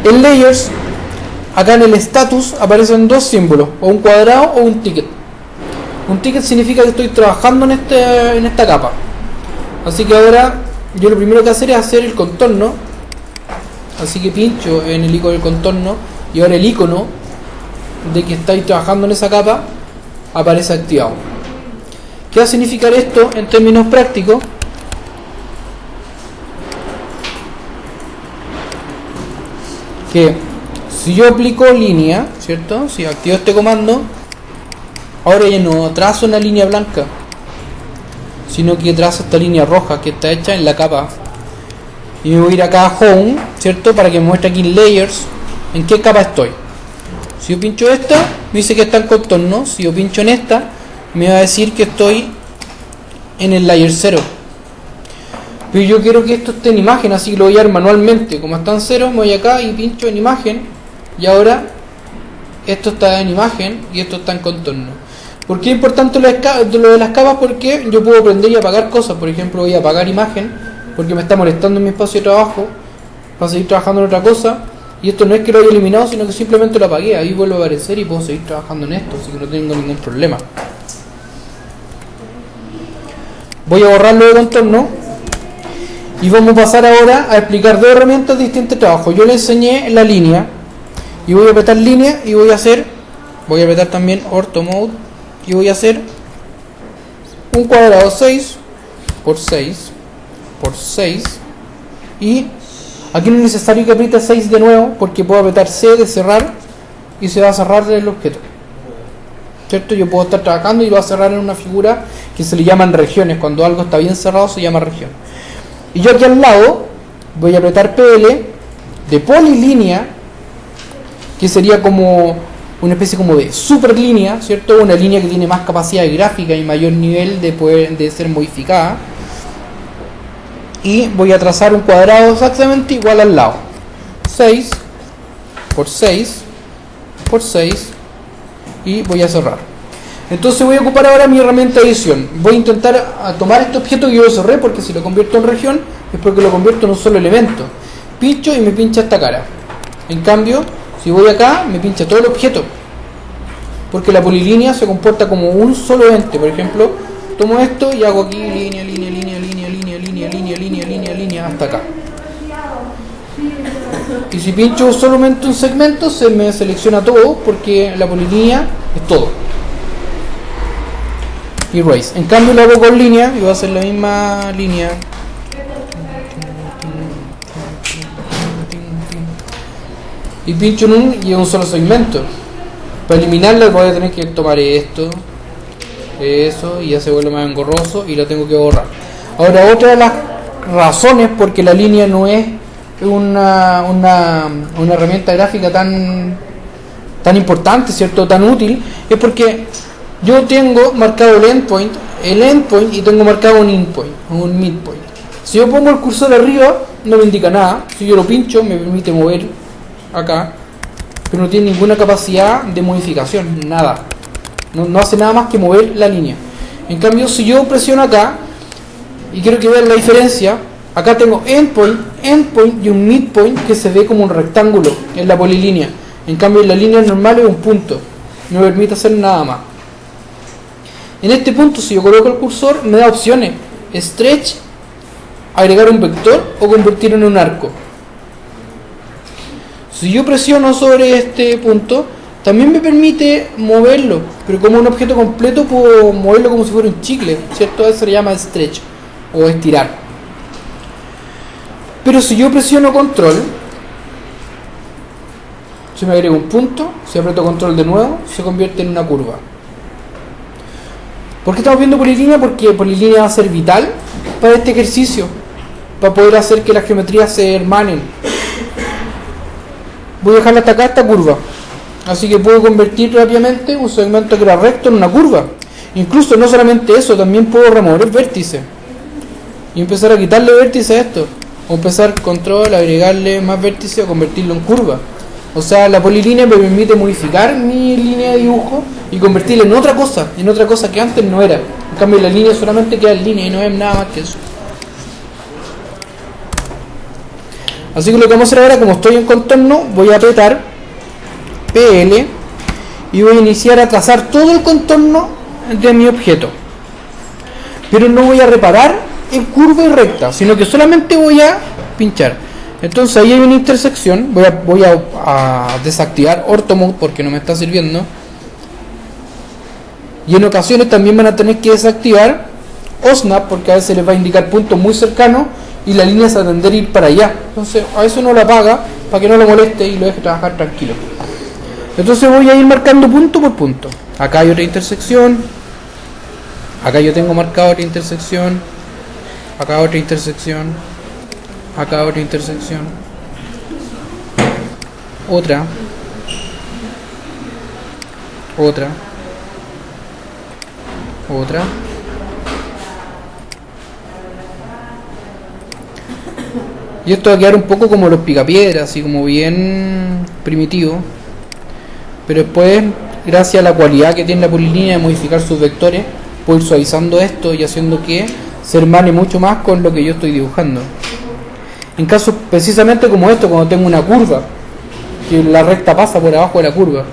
En layers, acá en el status aparecen dos símbolos, o un cuadrado o un ticket. Un ticket significa que estoy trabajando en esta capa. Así que ahora yo lo primero que hacer es hacer el contorno. Así que pincho en el icono del contorno y ahora el icono de que estáis trabajando en esa capa aparece activado. ¿Qué va a significar esto en términos prácticos? Que si yo aplico línea, ¿cierto? Si activo este comando, ahora ya no trazo una línea blanca, sino que trazo esta línea roja que está hecha en la capa. Y me voy a ir acá a Home, ¿cierto? Para que me muestre aquí en Layers en qué capa estoy. Si yo pincho esta, me dice que está en contorno. Si yo pincho en esta, me va a decir que estoy en el Layer 0. Pero yo quiero que esto esté en imagen, así que lo voy a dar manualmente. Como está en 0, me voy acá y pincho en imagen. Y ahora esto está en imagen y esto está en contorno. ¿Por qué es importante lo de las capas? Porque yo puedo prender y apagar cosas. Por ejemplo, voy a apagar imagen porque me está molestando en mi espacio de trabajo para seguir trabajando en otra cosa. Y esto no es que lo haya eliminado, sino que simplemente lo apagué. Ahí vuelvo a aparecer y puedo seguir trabajando en esto, así que no tengo ningún problema. Voy a borrarlo de contorno y vamos a pasar ahora a explicar dos herramientas distintas de trabajo. Yo le enseñé la línea y voy a apretar línea y voy a apretar también Ortho Mode y voy a hacer un cuadrado 6 por 6 por 6 y aquí no es necesario que apriete 6 de nuevo porque puedo apretar C de cerrar y se va a cerrar el objeto, ¿cierto? Yo puedo estar trabajando y lo va a cerrar en una figura que se le llaman regiones. Cuando algo está bien cerrado se llama región. Y yo aquí al lado voy a apretar PL de polilínea, que sería como una especie como de super línea, ¿cierto? Una línea que tiene más capacidad gráfica y mayor nivel de ser modificada. Y voy a trazar un cuadrado exactamente igual al lado. 6 por 6 por 6 y voy a cerrar. Entonces voy a ocupar ahora mi herramienta de edición. Voy a intentar tomar este objeto que yo cerré, porque si lo convierto en región es porque lo convierto en un solo elemento. Pincho y me pincha esta cara. En cambio, si voy acá, me pincha todo el objeto, porque la polilínea se comporta como un solo ente. Por ejemplo, tomo esto y hago aquí línea, línea, línea, línea, línea, línea, línea, línea, línea, línea, hasta acá. Y si pincho solamente un segmento, se me selecciona todo, porque la polilínea es todo. Erase. En cambio lo hago con línea y voy a hacer la misma línea. Y pincho en un solo segmento. Para eliminarla voy a tener que tomar esto, eso, y ya se vuelve más engorroso y lo tengo que borrar. Ahora, otra de las razones porque la línea no es una herramienta gráfica tan importante, ¿cierto? Tan útil, es porque yo tengo marcado el endpoint y tengo marcado un endpoint, un midpoint. Si yo pongo el cursor arriba, no me indica nada. Si yo lo pincho, me permite mover acá, pero no tiene ninguna capacidad de modificación, nada. No hace nada más que mover la línea. En cambio, si yo presiono acá y quiero que vean la diferencia, acá tengo endpoint y un midpoint que se ve como un rectángulo en la polilínea. En cambio, en la línea normal es un punto, no me permite hacer nada más. En este punto, si yo coloco el cursor, me da opciones: stretch, agregar un vector o convertirlo en un arco. Si yo presiono sobre este punto, también me permite moverlo, pero como un objeto completo puedo moverlo como si fuera un chicle, ¿cierto? Eso se le llama stretch o estirar. Pero si yo presiono control, se me agrega un punto. Si aprieto control de nuevo, se convierte en una curva. ¿Por qué estamos viendo polilínea? Porque polilínea va a ser vital para este ejercicio, para poder hacer que las geometrías se hermanen. Voy a dejarla hasta acá, esta curva, así que puedo convertir rápidamente un segmento que era recto en una curva. Incluso no solamente eso, también puedo remover el vértice y empezar a quitarle vértice a esto, o empezar control, agregarle más vértice o convertirlo en curva. O sea, la polilínea me permite modificar mi línea de dibujo y convertirla en otra cosa que antes no era. En cambio, la línea solamente queda en línea y no es nada más que eso. Así que lo que vamos a hacer ahora, como estoy en contorno, voy a apretar PL y voy a iniciar a trazar todo el contorno de mi objeto. Pero no voy a reparar en curva y recta, sino que solamente voy a pinchar. Entonces ahí hay una intersección. Voy a desactivar Ortho Mode porque no me está sirviendo. Y en ocasiones también van a tener que desactivar OSNAP porque a veces les va a indicar puntos muy cercanos y la línea se va a tender a ir para allá. Entonces a eso no la apaga para que no lo moleste y lo deje trabajar tranquilo. Entonces voy a ir marcando punto por punto. Acá hay otra intersección. Acá yo tengo marcado otra intersección. Acá otra intersección. Acá otra intersección. Otra. Otra. Otra. Y esto va a quedar un poco como los picapiedras, así como bien primitivo. Pero después, gracias a la cualidad que tiene la polilínea de modificar sus vectores, puedo ir suavizando esto y haciendo que se hermane mucho más con lo que yo estoy dibujando. En casos precisamente como esto, cuando tengo una curva, que la recta pasa por abajo de la curva.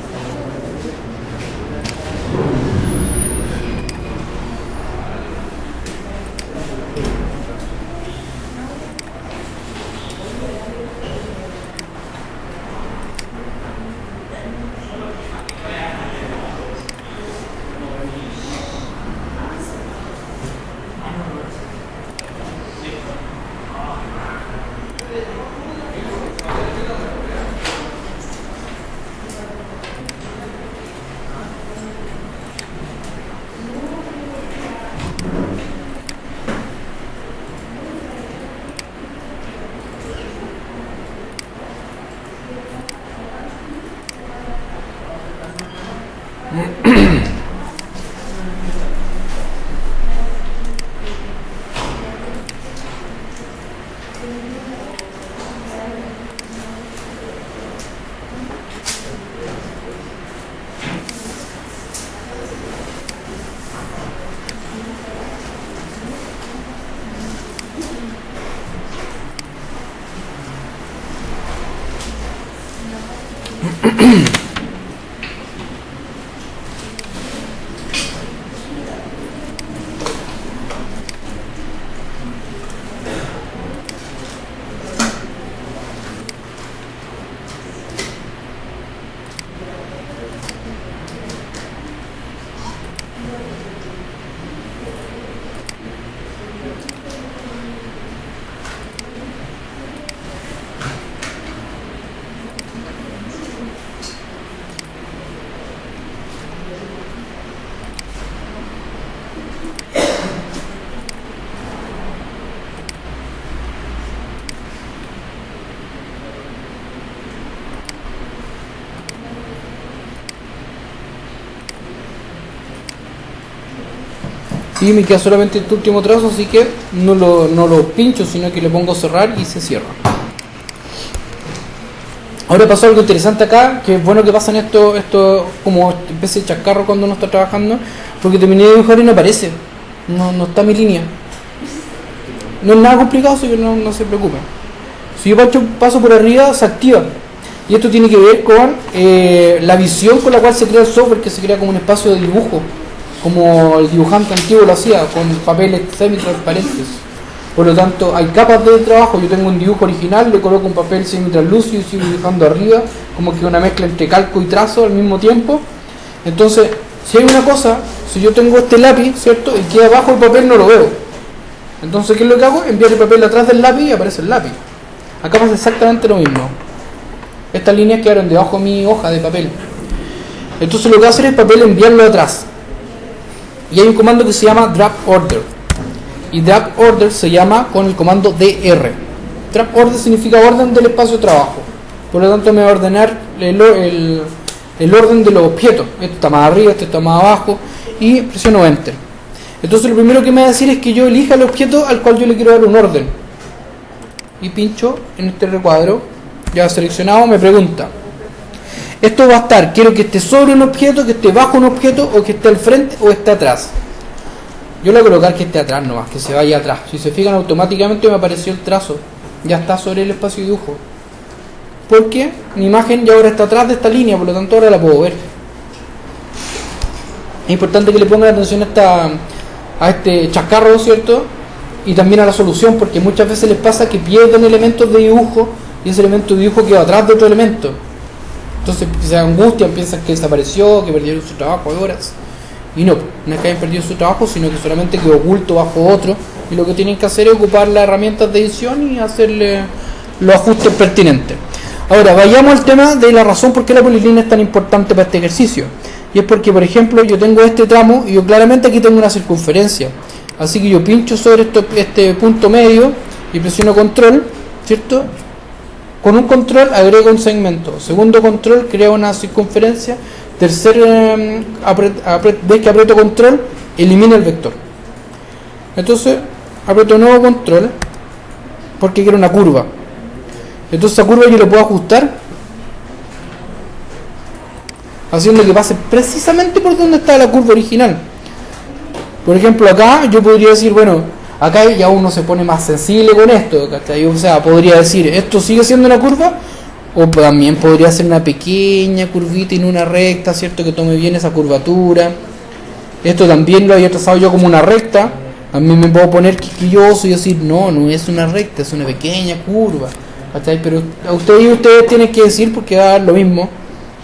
Y me queda solamente este último trazo, así que no lo pincho, sino que le pongo cerrar y se cierra. Ahora pasó algo interesante acá, que es bueno que pasan esto como especie de chascarro cuando uno está trabajando, porque terminé de dibujar y no aparece, no está mi línea. No es nada complicado, así que no se preocupen. Si yo paso por arriba, se activa. Y esto tiene que ver con la visión con la cual se crea el software, que se crea como un espacio de dibujo, como el dibujante antiguo lo hacía, con papeles semi-transparentes. Por lo tanto, hay capas de trabajo. Yo tengo un dibujo original, le coloco un papel semi-translúcido y sigo dibujando arriba, como que una mezcla entre calco y trazo al mismo tiempo. Entonces, si hay una cosa, si yo tengo este lápiz, ¿cierto?, y queda abajo el papel, no lo veo. Entonces, ¿qué es lo que hago? Enviar el papel atrás del lápiz y aparece el lápiz. Acá pasa exactamente lo mismo. Estas líneas quedaron debajo de mi hoja de papel. Entonces, lo que voy a hacer es el papel enviarlo atrás. Y hay un comando que se llama drag order. Y drag order se llama con el comando dr. Drag order significa orden del espacio de trabajo. Por lo tanto me va a ordenar el orden de los objetos. Esto está más arriba, esto está más abajo. Y presiono enter. Entonces lo primero que me va a decir es que yo elija el objeto al cual yo le quiero dar un orden. Y pincho en este recuadro. Ya seleccionado, me pregunta: esto va a estar, quiero que esté sobre un objeto, que esté bajo un objeto, o que esté al frente o esté atrás. Yo le voy a colocar que esté atrás nomás, que se vaya atrás. Si se fijan, automáticamente me apareció el trazo. Ya está sobre el espacio de dibujo. Porque mi imagen ya ahora está atrás de esta línea, por lo tanto ahora la puedo ver. Es importante que le pongan atención a este chascarro, ¿cierto? Y también a la solución, porque muchas veces les pasa que pierden elementos de dibujo y ese elemento de dibujo queda atrás de otro elemento. Entonces se angustian, piensan que desapareció, que perdieron su trabajo de horas. Y no es que hayan perdido su trabajo, sino que solamente quedó oculto bajo otro. Y lo que tienen que hacer es ocupar las herramientas de edición y hacerle los ajustes pertinentes. Ahora, vayamos al tema de la razón por qué la polilínea es tan importante para este ejercicio. Y es porque, por ejemplo, yo tengo este tramo y yo claramente aquí tengo una circunferencia. Así que yo pincho sobre este punto medio y presiono control, ¿cierto? Con un control agrego un segmento. Segundo control, creo una circunferencia. Tercer vez que aprieto control, elimina el vector. Entonces aprieto nuevo control porque quiero una curva. Entonces esa curva yo la puedo ajustar haciendo que pase precisamente por donde está la curva original. Por ejemplo, acá yo podría decir, bueno, acá ya uno se pone más sensible con esto, ¿cachai? O sea, podría decir, esto sigue siendo una curva, o también podría ser una pequeña curvita y no una recta, ¿cierto? Que tome bien esa curvatura. Esto también lo había trazado yo como una recta. A mí me puedo poner quisquilloso y decir, no, no es una recta, es una pequeña curva, ¿cachai? Pero a ustedes tienen que decir, porque va a dar lo mismo,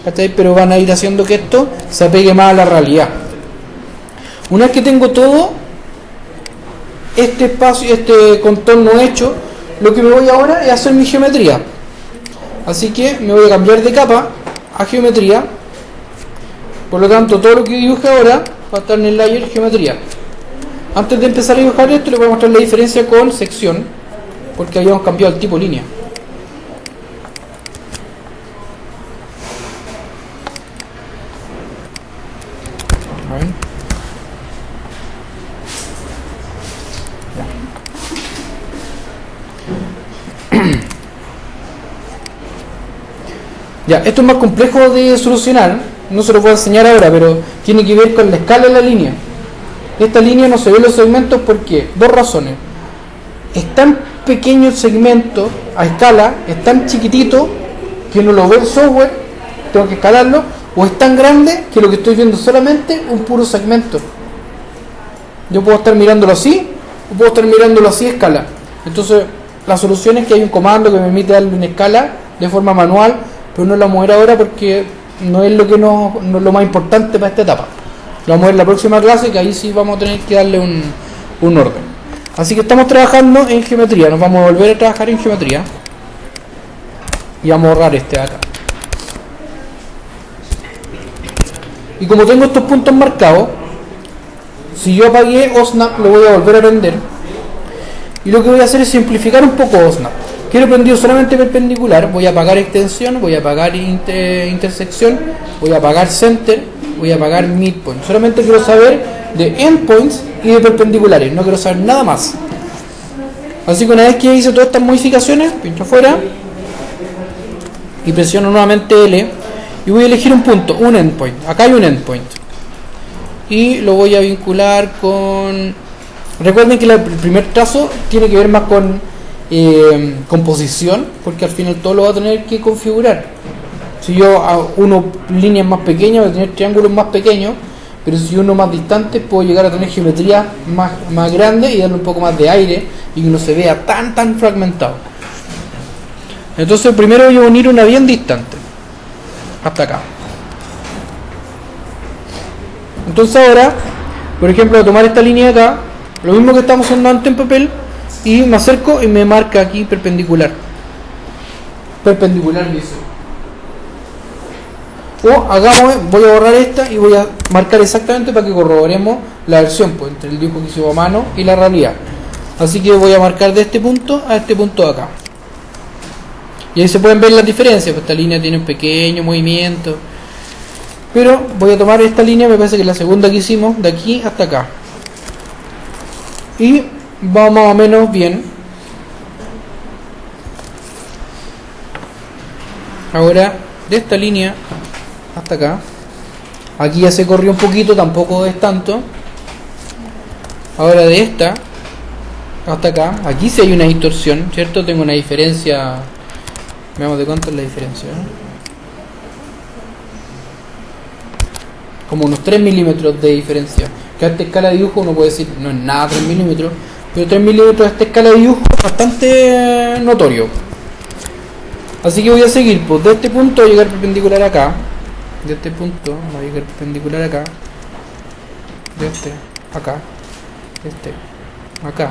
¿cachai? Pero van a ir haciendo que esto se apegue más a la realidad. Una vez que tengo todo este espacio, este contorno hecho, lo que me voy ahora es hacer mi geometría. Así que me voy a cambiar de capa a geometría. Por lo tanto, todo lo que dibuje ahora va a estar en el layer geometría. Antes de empezar a dibujar esto, les voy a mostrar la diferencia con sección, porque habíamos cambiado el tipo línea. A ver. Ya, esto es más complejo de solucionar, no se lo voy a enseñar ahora, pero tiene que ver con la escala de la línea. Esta línea no se ve en los segmentos porque, dos razones. Es tan pequeño el segmento a escala, es tan chiquitito que no lo ve el software, tengo que escalarlo, o es tan grande que lo que estoy viendo es solamente un puro segmento. Yo puedo estar mirándolo así, o puedo estar mirándolo así a escala. Entonces, la solución es que hay un comando que me permite darle una escala de forma manual, pero no lo vamos a ver ahora porque no es lo que no es lo más importante para esta etapa. Lo vamos a ver en la próxima clase, que ahí sí vamos a tener que darle un orden. Así que estamos trabajando en geometría, nos vamos a volver a trabajar en geometría y vamos a borrar este de acá. Y como tengo estos puntos marcados, si yo apagué OSNAP lo voy a volver a prender, y lo que voy a hacer es simplificar un poco OSNAP. Quiero prendido solamente perpendicular, voy a apagar extensión, voy a apagar intersección, voy a apagar center, voy a apagar midpoint. Solamente quiero saber de endpoints y de perpendiculares, no quiero saber nada más. Así que una vez que hice todas estas modificaciones, pincho afuera y presiono nuevamente L y voy a elegir un punto, un endpoint. Acá hay un endpoint y lo voy a vincular con... Recuerden que el primer trazo tiene que ver más con composición, porque al final todo lo va a tener que configurar. Si yo uno líneas más pequeñas, voy a tener triángulos más pequeños, pero si uno más distante, puedo llegar a tener geometría más grande y darle un poco más de aire y que no se vea tan fragmentado. Entonces primero voy a unir una bien distante hasta acá. Entonces ahora, por ejemplo, voy a tomar esta línea de acá, lo mismo que estamos haciendo antes en papel, y me acerco y me marca aquí perpendicular dice. O voy a borrar esta y voy a marcar exactamente para que corroboremos la versión, pues, entre el dibujo que hicimos a mano y la realidad. Así que voy a marcar de este punto a este punto de acá. Y ahí se pueden ver las diferencias, pues esta línea tiene un pequeño movimiento. Pero voy a tomar esta línea, me parece que es la segunda que hicimos, de aquí hasta acá. Y va más o menos bien. Ahora, de esta línea hasta acá, aquí ya se corrió un poquito, tampoco es tanto. Ahora de esta hasta acá, aquí sí hay una distorsión, ¿cierto? Tengo una diferencia, veamos de cuánto es la diferencia, como unos 3 milímetros de diferencia, que a esta escala de dibujo uno puede decir, no es nada 3 milímetros, pero 3 milímetros a esta escala de dibujo es bastante notorio. Así que voy a seguir, pues de este punto voy a llegar perpendicular acá, de este punto voy a llegar perpendicular acá, de este acá, de este acá.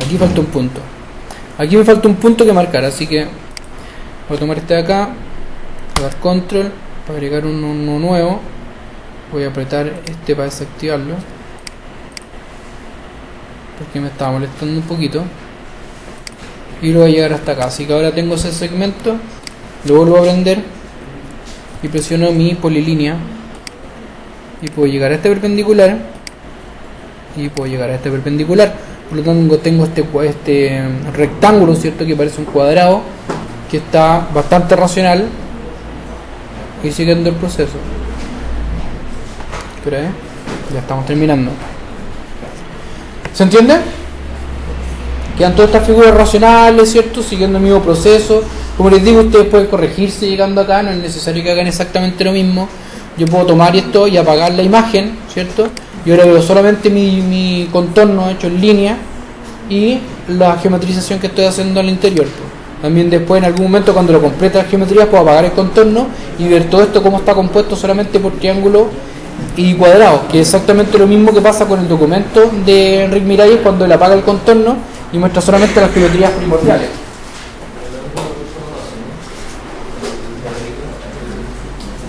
Aquí falta un punto. Aquí me falta un punto que marcar, así que voy a tomar este de acá, voy a dar control para agregar uno nuevo, voy a apretar este para desactivarlo porque me estaba molestando un poquito, y lo voy a llegar hasta acá. Así que ahora tengo ese segmento, lo vuelvo a prender y presiono mi polilínea y puedo llegar a este perpendicular y puedo llegar a este perpendicular. por lo tanto tengo este rectángulo, ¿cierto?, que parece un cuadrado, que está bastante racional, y siguiendo el proceso. Espera, ya estamos terminando. ¿Se entiende? Quedan todas estas figuras racionales, ¿cierto?, siguiendo el mismo proceso. Como les digo, ustedes pueden corregirse llegando acá, no es necesario que hagan exactamente lo mismo. Yo puedo tomar esto y apagar la imagen, ¿cierto? Y ahora veo solamente mi contorno hecho en línea y la geometrización que estoy haciendo al interior. También después, en algún momento, cuando lo complete la geometría, puedo apagar el contorno y ver todo esto cómo está compuesto solamente por triángulos y cuadrados, que es exactamente lo mismo que pasa con el documento de Enric Miralles cuando él apaga el contorno y muestra solamente las geometrías primordiales.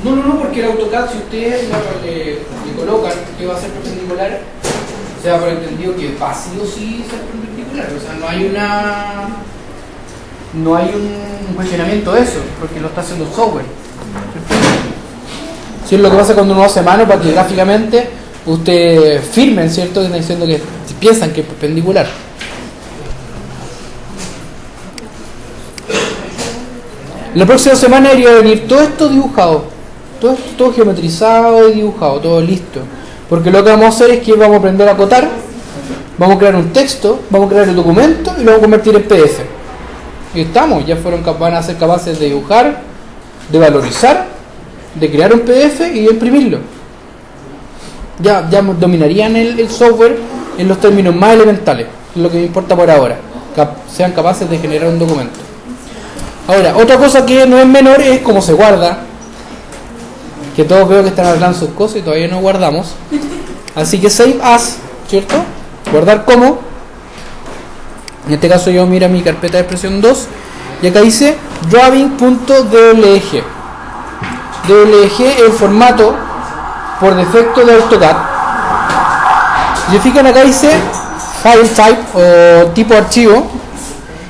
No, porque el AutoCAD, si ustedes le colocan que va a ser perpendicular, se da por entendido que va sí o sí ser perpendicular. O sea, no hay un cuestionamiento de eso, porque lo está haciendo el software. Si es lo que pasa cuando uno hace mano para que gráficamente ustedes firmen, ¿cierto?, que están diciendo que piensan que es perpendicular. La próxima semana debería venir todo esto dibujado, todo geometrizado y dibujado, todo listo. Porque lo que vamos a hacer es que vamos a aprender a acotar, vamos a crear un texto, vamos a crear el documento y lo vamos a convertir en PDF. Y estamos, van a ser capaces de dibujar, de valorizar, de crear un PDF y de imprimirlo. Ya dominarían el software en los términos más elementales, es lo que me importa por ahora, sean capaces de generar un documento. Ahora, otra cosa que no es menor es cómo se guarda, que todos veo que están arreglando sus cosas y todavía no guardamos. Así que save as, ¿cierto? Guardar como. En este caso yo miro mi carpeta de expresión 2 y acá dice drawing.dlg. DLG es el formato por defecto de AutoCAD. Si fijan acá dice file type o tipo archivo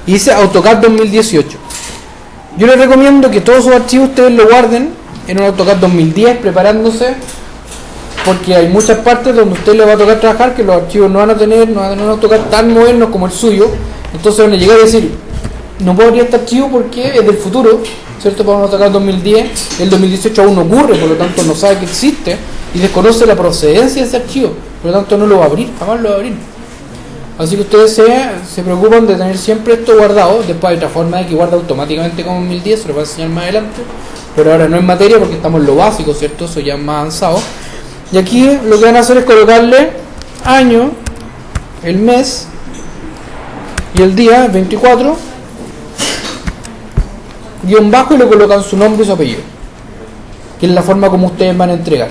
y dice AutoCAD 2018. Yo les recomiendo que todos sus archivos ustedes lo guarden en un AutoCAD 2010 preparándose, porque hay muchas partes donde a usted le va a tocar trabajar que los archivos no van a tener un AutoCAD tan moderno como el suyo. Entonces van a llegar a decir, no puedo abrir este archivo porque es del futuro, ¿cierto? Para un AutoCAD 2010, el 2018 aún no ocurre, por lo tanto no sabe que existe y desconoce la procedencia de ese archivo, por lo tanto no lo va a abrir, jamás lo va a abrir. Así que ustedes se preocupan de tener siempre esto guardado. Después hay otra forma de que guarda automáticamente como en 2010, se lo voy a enseñar más adelante, pero ahora no es materia porque estamos en lo básico, ¿cierto? Eso ya es más avanzado. Y aquí lo que van a hacer es colocarle año, el mes y el día, 24, guión bajo, y le colocan su nombre y su apellido, que es la forma como ustedes van a entregar.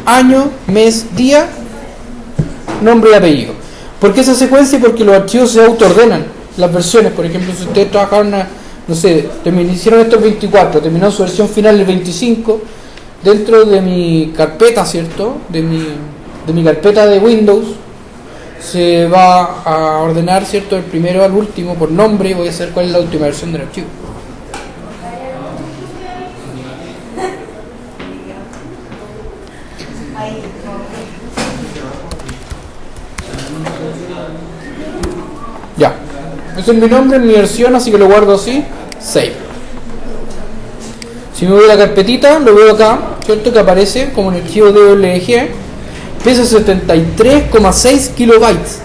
Año, mes, día, nombre y apellido. ¿Por qué esa secuencia? Porque los archivos se autoordenan. Las versiones, por ejemplo, si ustedes trabajaron, no sé, hicieron esto el 24, terminó su versión final el 25, dentro de mi carpeta, ¿cierto? De mi carpeta de Windows, se va a ordenar, ¿cierto?, el primero al último por nombre y voy a saber cuál es la última versión del archivo. Ya, ese es mi nombre, mi versión, así que lo guardo así, save. Si me voy a la carpetita, lo veo acá, ¿cierto?, que aparece como en el archivo DLG, pesa 73,6 kilobytes.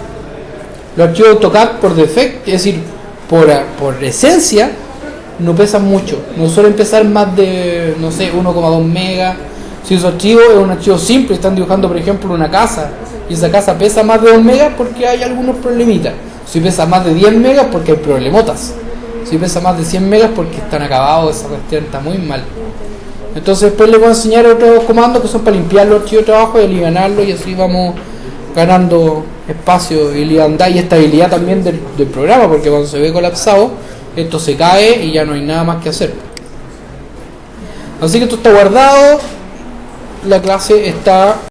Los archivos AutoCAD por defecto, es decir, por esencia, no pesan mucho, no suelen pesar más de, no sé, 1,2 megas. Si su archivo es un archivo simple, están dibujando por ejemplo una casa y esa casa pesa más de 2 megas porque hay algunos problemitas. Si pesa más de 10 megas porque hay problemotas. Si pesa más de 100 megas porque están acabados, esa cuestión está muy mal. Entonces después les voy a enseñar otros comandos que son para limpiar los archivos de trabajo y alivianarlos, y así vamos ganando espacio y liviandad y estabilidad también del programa, porque cuando se ve colapsado esto se cae y ya no hay nada más que hacer. Así que esto está guardado, la clase está